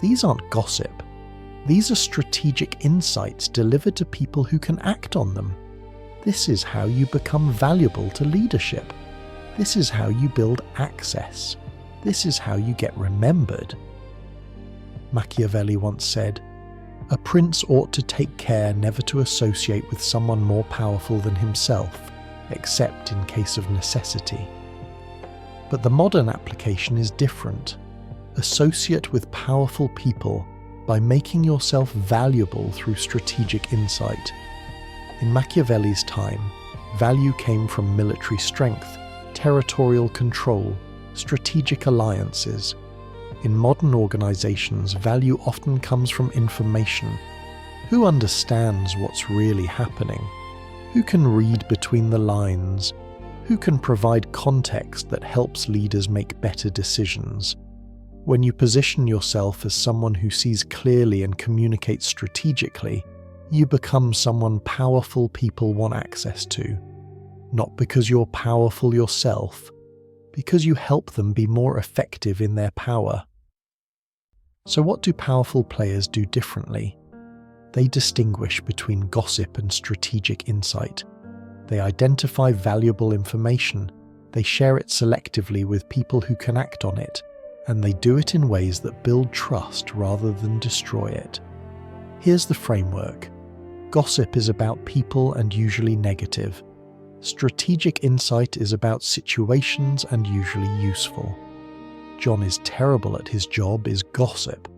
Speaker 1: These aren't gossip. These are strategic insights delivered to people who can act on them. This is how you become valuable to leadership. This is how you build access. This is how you get remembered. Machiavelli once said, "A prince ought to take care never to associate with someone more powerful than himself, except in case of necessity." But the modern application is different. Associate with powerful people by making yourself valuable through strategic insight. In Machiavelli's time, value came from military strength, territorial control, strategic alliances. In modern organizations, value often comes from information. Who understands what's really happening? Who can read between the lines? Who can provide context that helps leaders make better decisions? When you position yourself as someone who sees clearly and communicates strategically, you become someone powerful people want access to. Not because you're powerful yourself, because you help them be more effective in their power. So what do powerful players do differently? They distinguish between gossip and strategic insight. They identify valuable information, they share it selectively with people who can act on it, and they do it in ways that build trust rather than destroy it. Here's the framework. Gossip is about people and usually negative. Strategic insight is about situations and usually useful. John is terrible at his job is gossip.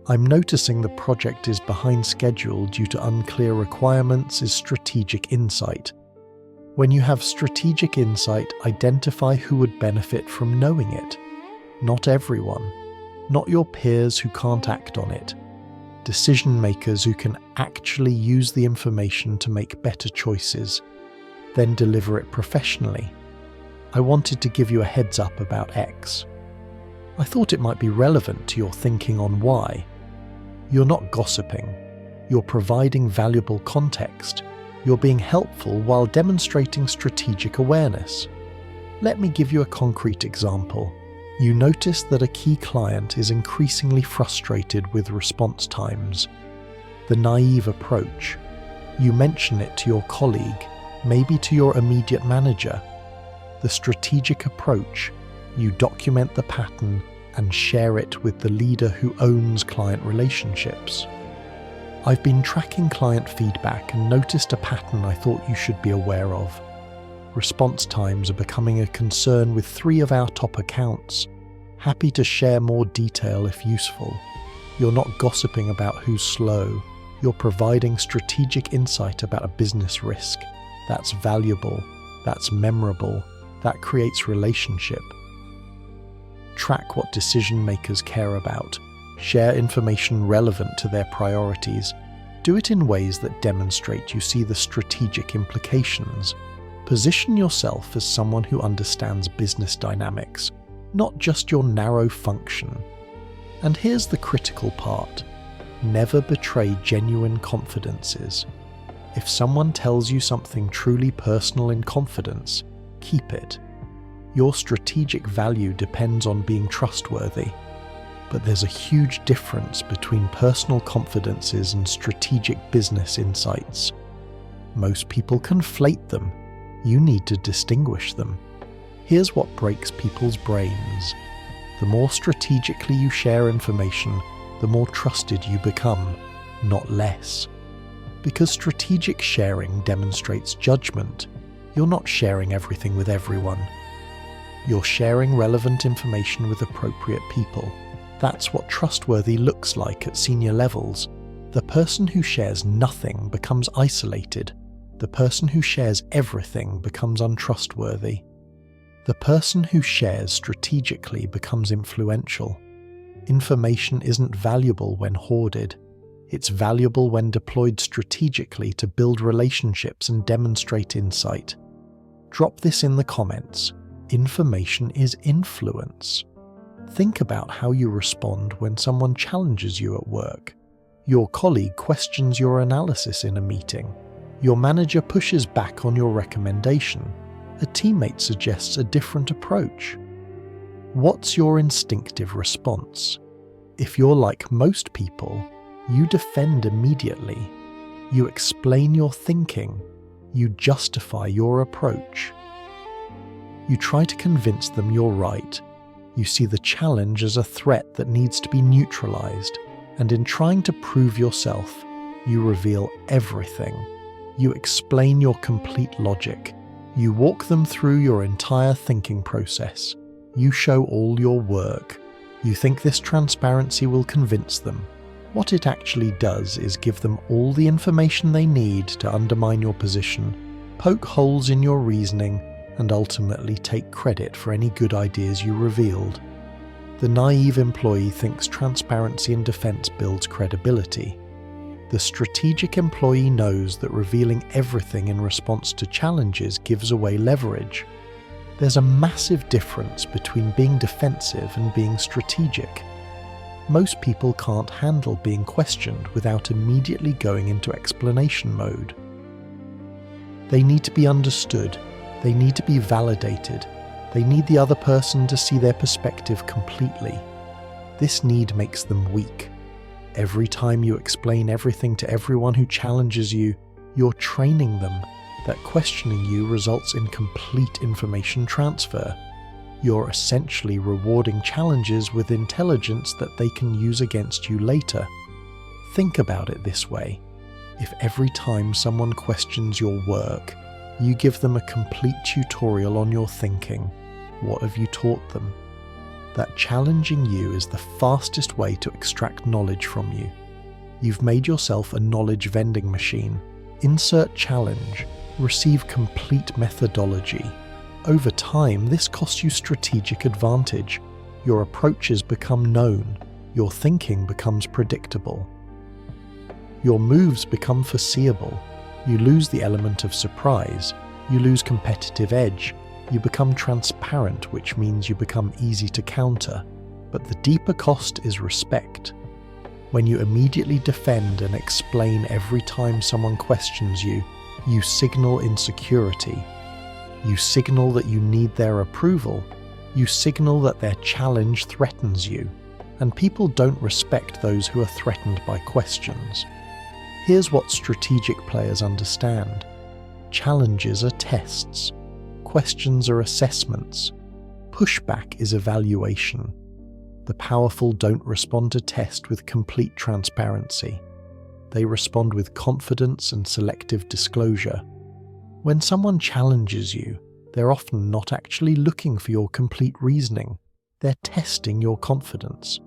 Speaker 1: I'm noticing the project is behind schedule due to unclear requirements is strategic insight. When you have strategic insight, identify who would benefit from knowing it. Not everyone. Not your peers who can't act on it. Decision makers who can actually use the information to make better choices. Then deliver it professionally. I wanted to give you a heads up about X. I thought it might be relevant to your thinking on Y. You're not gossiping. You're providing valuable context. You're being helpful while demonstrating strategic awareness. Let me give you a concrete example. You notice that a key client is increasingly frustrated with response times. The naive approach. You mention it to your colleague, maybe to your immediate manager. The strategic approach. You document the pattern and share it with the leader who owns client relationships. I've been tracking client feedback and noticed a pattern I thought you should be aware of. Response times are becoming a concern with 3 of our top accounts. Happy to share more detail if useful. You're not gossiping about who's slow. You're providing strategic insight about a business risk. That's valuable. That's memorable. That creates relationship. Track what decision makers care about. Share information relevant to their priorities. Do it in ways that demonstrate you see the strategic implications. Position yourself as someone who understands business dynamics, not just your narrow function. And here's the critical part. Never betray genuine confidences. If someone tells you something truly personal in confidence, keep it. Your strategic value depends on being trustworthy. But there's a huge difference between personal confidences and strategic business insights. Most people conflate them. You need to distinguish them. Here's what breaks people's brains. The more strategically you share information, the more trusted you become, not less. Because strategic sharing demonstrates judgment, you're not sharing everything with everyone. You're sharing relevant information with appropriate people. That's what trustworthy looks like at senior levels. The person who shares nothing becomes isolated. The person who shares everything becomes untrustworthy. The person who shares strategically becomes influential. Information isn't valuable when hoarded. It's valuable when deployed strategically to build relationships and demonstrate insight. Drop this in the comments. Information is influence. Think about how you respond when someone challenges you at work. Your colleague questions your analysis in a meeting. Your manager pushes back on your recommendation. A teammate suggests a different approach. What's your instinctive response? If you're like most people, you defend immediately. You explain your thinking. You justify your approach. You try to convince them you're right. You see the challenge as a threat that needs to be neutralized, and in trying to prove yourself, you reveal everything. You explain your complete logic. You walk them through your entire thinking process. You show all your work. You think this transparency will convince them. What it actually does is give them all the information they need to undermine your position, poke holes in your reasoning, and ultimately take credit for any good ideas you revealed. The naive employee thinks transparency in defense builds credibility. The strategic employee knows that revealing everything in response to challenges gives away leverage. There's a massive difference between being defensive and being strategic. Most people can't handle being questioned without immediately going into explanation mode. They need to be understood. They need to be validated. They need the other person to see their perspective completely. This need makes them weak. Every time you explain everything to everyone who challenges you, you're training them that questioning you results in complete information transfer. You're essentially rewarding challenges with intelligence that they can use against you later. Think about it this way. If every time someone questions your work, you give them a complete tutorial on your thinking, what have you taught them? That challenging you is the fastest way to extract knowledge from you. You've made yourself a knowledge vending machine. Insert challenge, receive complete methodology. Over time, this costs you strategic advantage. Your approaches become known. Your thinking becomes predictable. Your moves become foreseeable. You lose the element of surprise. You lose competitive edge. You become transparent, which means you become easy to counter. But the deeper cost is respect. When you immediately defend and explain every time someone questions you, you signal insecurity. You signal that you need their approval, You signal that their challenge threatens you, and people don't respect those who are threatened by questions. Here's what strategic players understand. Challenges are tests. Questions are assessments. Pushback is evaluation. The powerful don't respond to test with complete transparency. They respond with confidence and selective disclosure. When someone challenges you, they're often not actually looking for your complete reasoning. They're testing your confidence.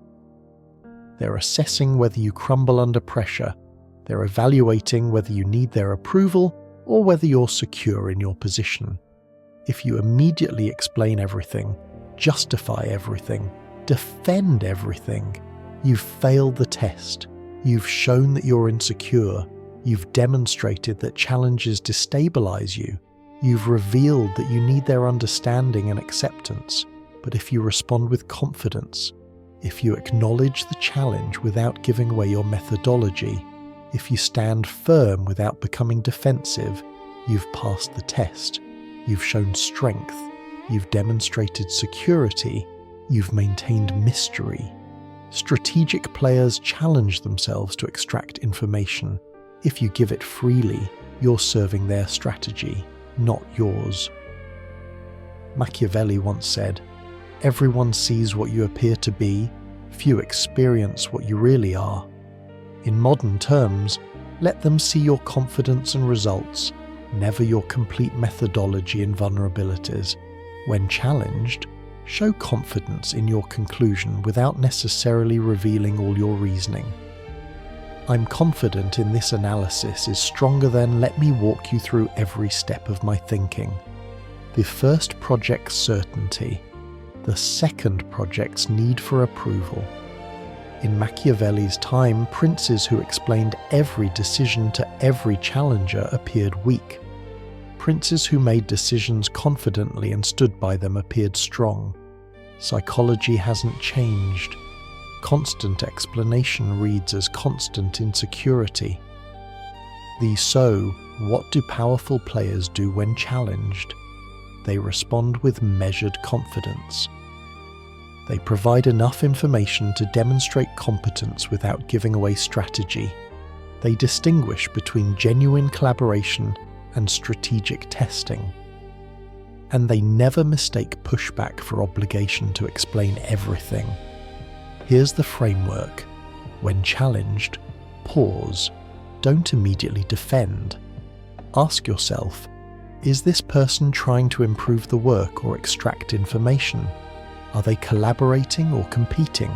Speaker 1: They're assessing whether you crumble under pressure. They're evaluating whether you need their approval or whether you're secure in your position. If you immediately explain everything, justify everything, defend everything, you've failed the test. You've shown that you're insecure. You've demonstrated that challenges destabilize you. You've revealed that you need their understanding and acceptance. But if you respond with confidence, if you acknowledge the challenge without giving away your methodology, if you stand firm without becoming defensive, you've passed the test. You've shown strength. You've demonstrated security. You've maintained mystery. Strategic players challenge themselves to extract information. If you give it freely, you're serving their strategy, not yours. Machiavelli once said, "Everyone sees what you appear to be, few experience what you really are." In modern terms, let them see your confidence and results, never your complete methodology and vulnerabilities. When challenged, show confidence in your conclusion without necessarily revealing all your reasoning. "I'm confident in this analysis is stronger than let me walk you through every step of my thinking." The first project's certainty, the second project's need for approval. In Machiavelli's time, princes who explained every decision to every challenger appeared weak. Princes who made decisions confidently and stood by them appeared strong. Psychology hasn't changed. Constant explanation reads as constant insecurity. So, what do powerful players do when challenged? They respond with measured confidence. They provide enough information to demonstrate competence without giving away strategy. They distinguish between genuine collaboration and strategic testing. And they never mistake pushback for obligation to explain everything. Here's the framework. When challenged, pause. Don't immediately defend. Ask yourself, is this person trying to improve the work or extract information? Are they collaborating or competing?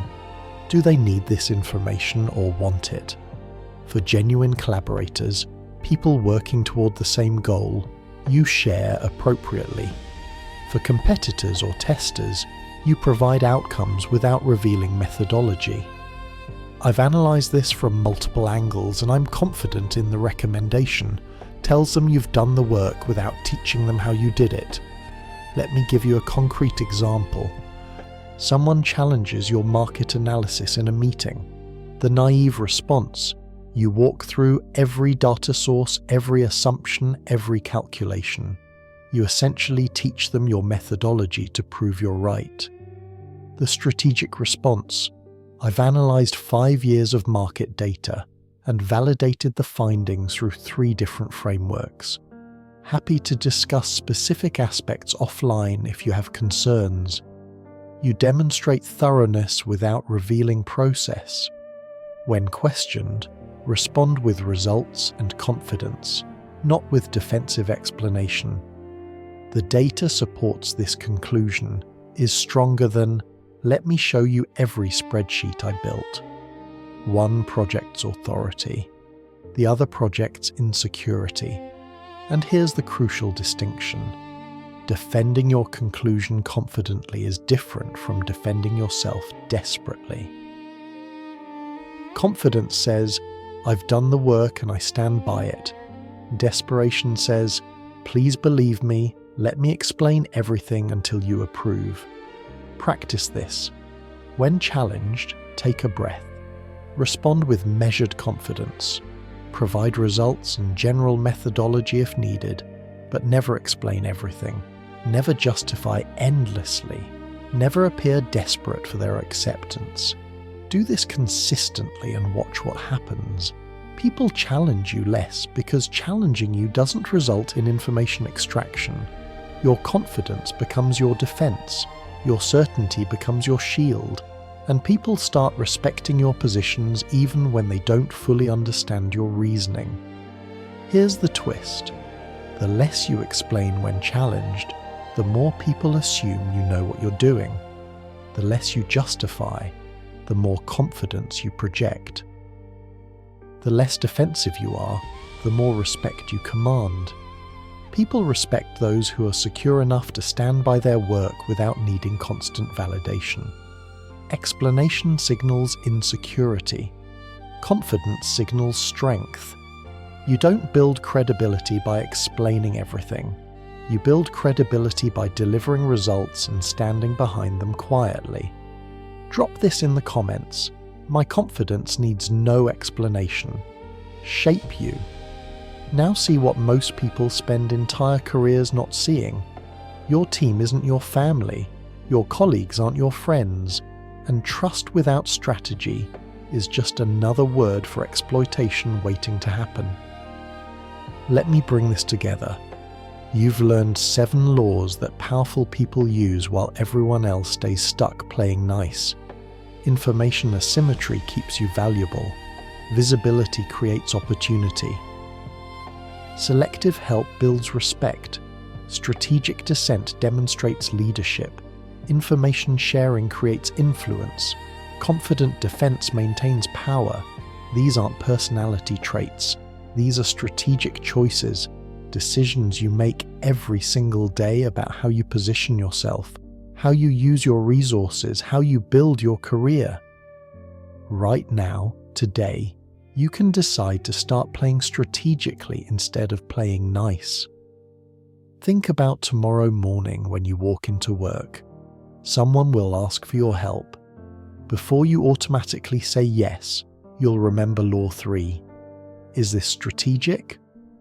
Speaker 1: Do they need this information or want it? For genuine collaborators, people working toward the same goal, you share appropriately. For competitors or testers, you provide outcomes without revealing methodology. I've analysed this from multiple angles and I'm confident in the recommendation. Tells them you've done the work without teaching them how you did it. Let me give you a concrete example. Someone challenges your market analysis in a meeting. The naive response, you walk through every data source, every assumption, every calculation. You essentially teach them your methodology to prove you're right. The strategic response, I've analysed 5 years of market data and validated the findings through 3 different frameworks. Happy to discuss specific aspects offline if you have concerns. You demonstrate thoroughness without revealing process. When questioned, respond with results and confidence, not with defensive explanation. The data supports this conclusion, is stronger than, let me show you every spreadsheet I built. One project's authority, the other project's insecurity. And here's the crucial distinction. Defending your conclusion confidently is different from defending yourself desperately. Confidence says, I've done the work and I stand by it. Desperation says, please believe me, let me explain everything until you approve. Practice this. When challenged, take a breath. Respond with measured confidence. Provide results and general methodology if needed, but never explain everything. Never justify endlessly. Never appear desperate for their acceptance. Do this consistently and watch what happens. People challenge you less because challenging you doesn't result in information extraction. Your confidence becomes your defense, your certainty becomes your shield, and people start respecting your positions even when they don't fully understand your reasoning. Here's the twist. The less you explain when challenged, the more people assume you know what you're doing. The less you justify, the more confidence you project. The less defensive you are, the more respect you command. People respect those who are secure enough to stand by their work without needing constant validation. Explanation signals insecurity. Confidence signals strength. You don't build credibility by explaining everything. You build credibility by delivering results and standing behind them quietly. Drop this in the comments. My confidence needs no explanation. Shape you. Now see what most people spend entire careers not seeing. Your team isn't your family. Your colleagues aren't your friends. And trust without strategy is just another word for exploitation waiting to happen. Let me bring this together. You've learned 7 laws that powerful people use while everyone else stays stuck playing nice. Information asymmetry keeps you valuable. Visibility creates opportunity. Selective help builds respect. Strategic dissent demonstrates leadership. Information sharing creates influence. Confident defense maintains power. These aren't personality traits. These are strategic choices. Decisions you make every single day about how you position yourself, how you use your resources, how you build your career. Right now, today, you can decide to start playing strategically instead of playing nice. Think about tomorrow morning when you walk into work. Someone will ask for your help. Before you automatically say yes, you'll remember Law 3. Is this strategic?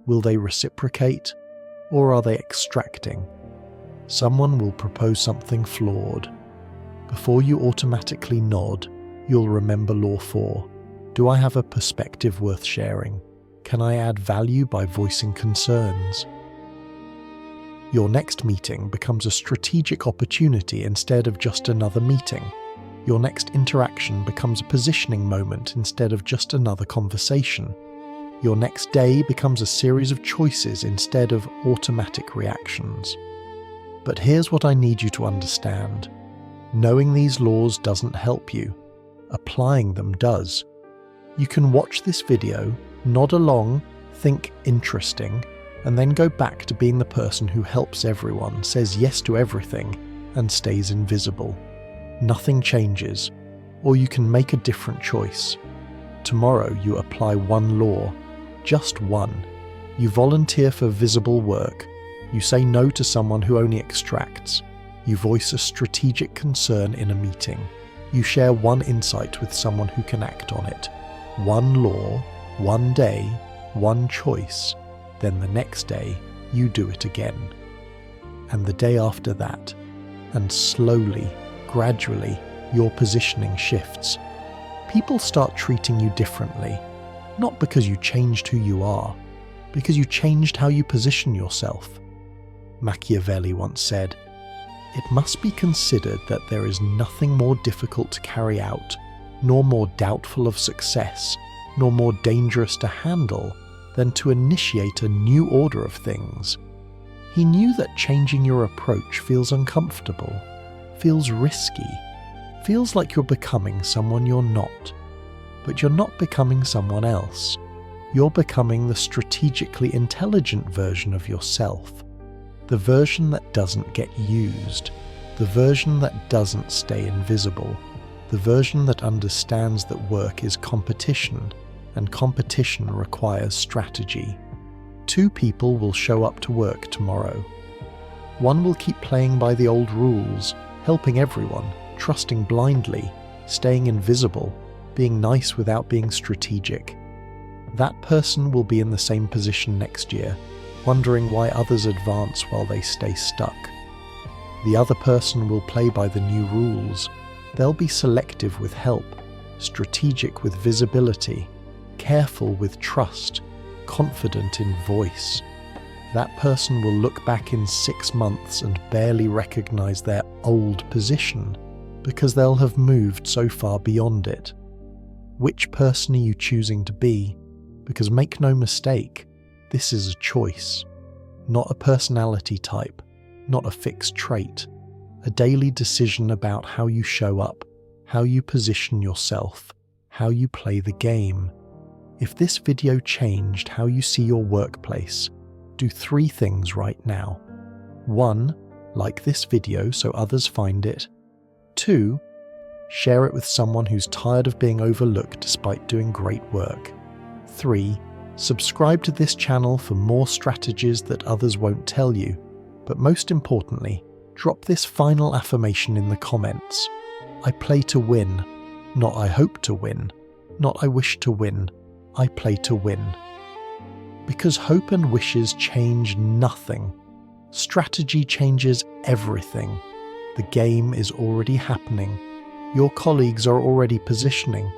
Speaker 1: Will they reciprocate? Or are they extracting? Someone will propose something flawed. Before you automatically nod, you'll remember Law 4. Do I have a perspective worth sharing? Can I add value by voicing concerns? Your next meeting becomes a strategic opportunity instead of just another meeting. Your next interaction becomes a positioning moment instead of just another conversation. Your next day becomes a series of choices instead of automatic reactions. But here's what I need you to understand. Knowing these laws doesn't help you. Applying them does. You can watch this video, nod along, think interesting, and then go back to being the person who helps everyone, says yes to everything, and stays invisible. Nothing changes, or you can make a different choice. Tomorrow you apply one law, just one. You volunteer for visible work. You say no to someone who only extracts. You voice a strategic concern in a meeting. You share one insight with someone who can act on it. One law, one day, one choice. Then the next day, you do it again. And the day after that. And slowly, gradually, your positioning shifts. People start treating you differently. Not because you changed who you are, because you changed how you position yourself. Machiavelli once said, "It must be considered that there is nothing more difficult to carry out, nor more doubtful of success, nor more dangerous to handle, than to initiate a new order of things." He knew that changing your approach feels uncomfortable, feels risky, feels like you're becoming someone you're not. But you're not becoming someone else. You're becoming the strategically intelligent version of yourself. The version that doesn't get used. The version that doesn't stay invisible. The version that understands that work is competition, and competition requires strategy. 2 people will show up to work tomorrow. One will keep playing by the old rules, helping everyone, trusting blindly, staying invisible, being nice without being strategic. That person will be in the same position next year, wondering why others advance while they stay stuck. The other person will play by the new rules. They'll be selective with help, strategic with visibility, careful with trust, confident in voice. That person will look back in 6 months and barely recognize their old position because they'll have moved so far beyond it. Which person are you choosing to be? Because make no mistake, this is a choice, not a personality type, not a fixed trait, a daily decision about how you show up, how you position yourself, how you play the game. If this video changed how you see your workplace, do 3 things right now. 1. Like this video so others find it. 2. Share it with someone who's tired of being overlooked despite doing great work. 3. Subscribe to this channel for more strategies that others won't tell you. But most importantly, drop this final affirmation in the comments. I play to win, not I hope to win, not I wish to win, I play to win. Because hope and wishes change nothing. Strategy changes everything. The game is already happening. Your colleagues are already positioning.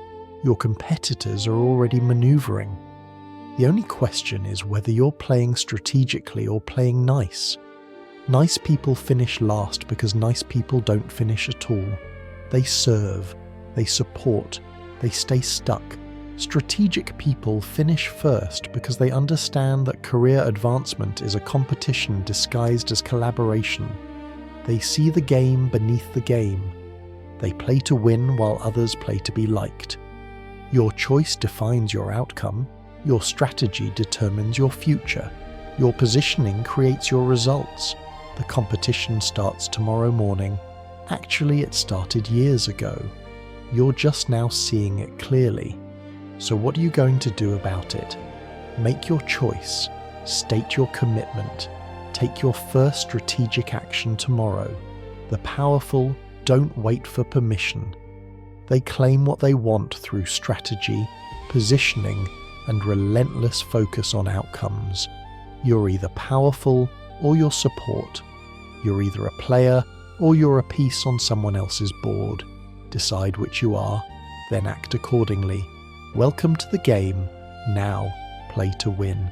Speaker 1: Your competitors are already maneuvering. The only question is whether you're playing strategically or playing nice. Nice people finish last because nice people don't finish at all. They serve, they support, they stay stuck. Strategic people finish first because they understand that career advancement is a competition disguised as collaboration. They see the game beneath the game. They play to win while others play to be liked. Your choice defines your outcome. Your strategy determines your future. Your positioning creates your results. The competition starts tomorrow morning. Actually, it started years ago. You're just now seeing it clearly. So what are you going to do about it? Make your choice. State your commitment. Take your first strategic action tomorrow. The powerful don't wait for permission. They claim what they want through strategy, positioning, and relentless focus on outcomes. You're either powerful or you're support. You're either a player or you're a piece on someone else's board. Decide which you are, then act accordingly. Welcome to the game. Now, play to win.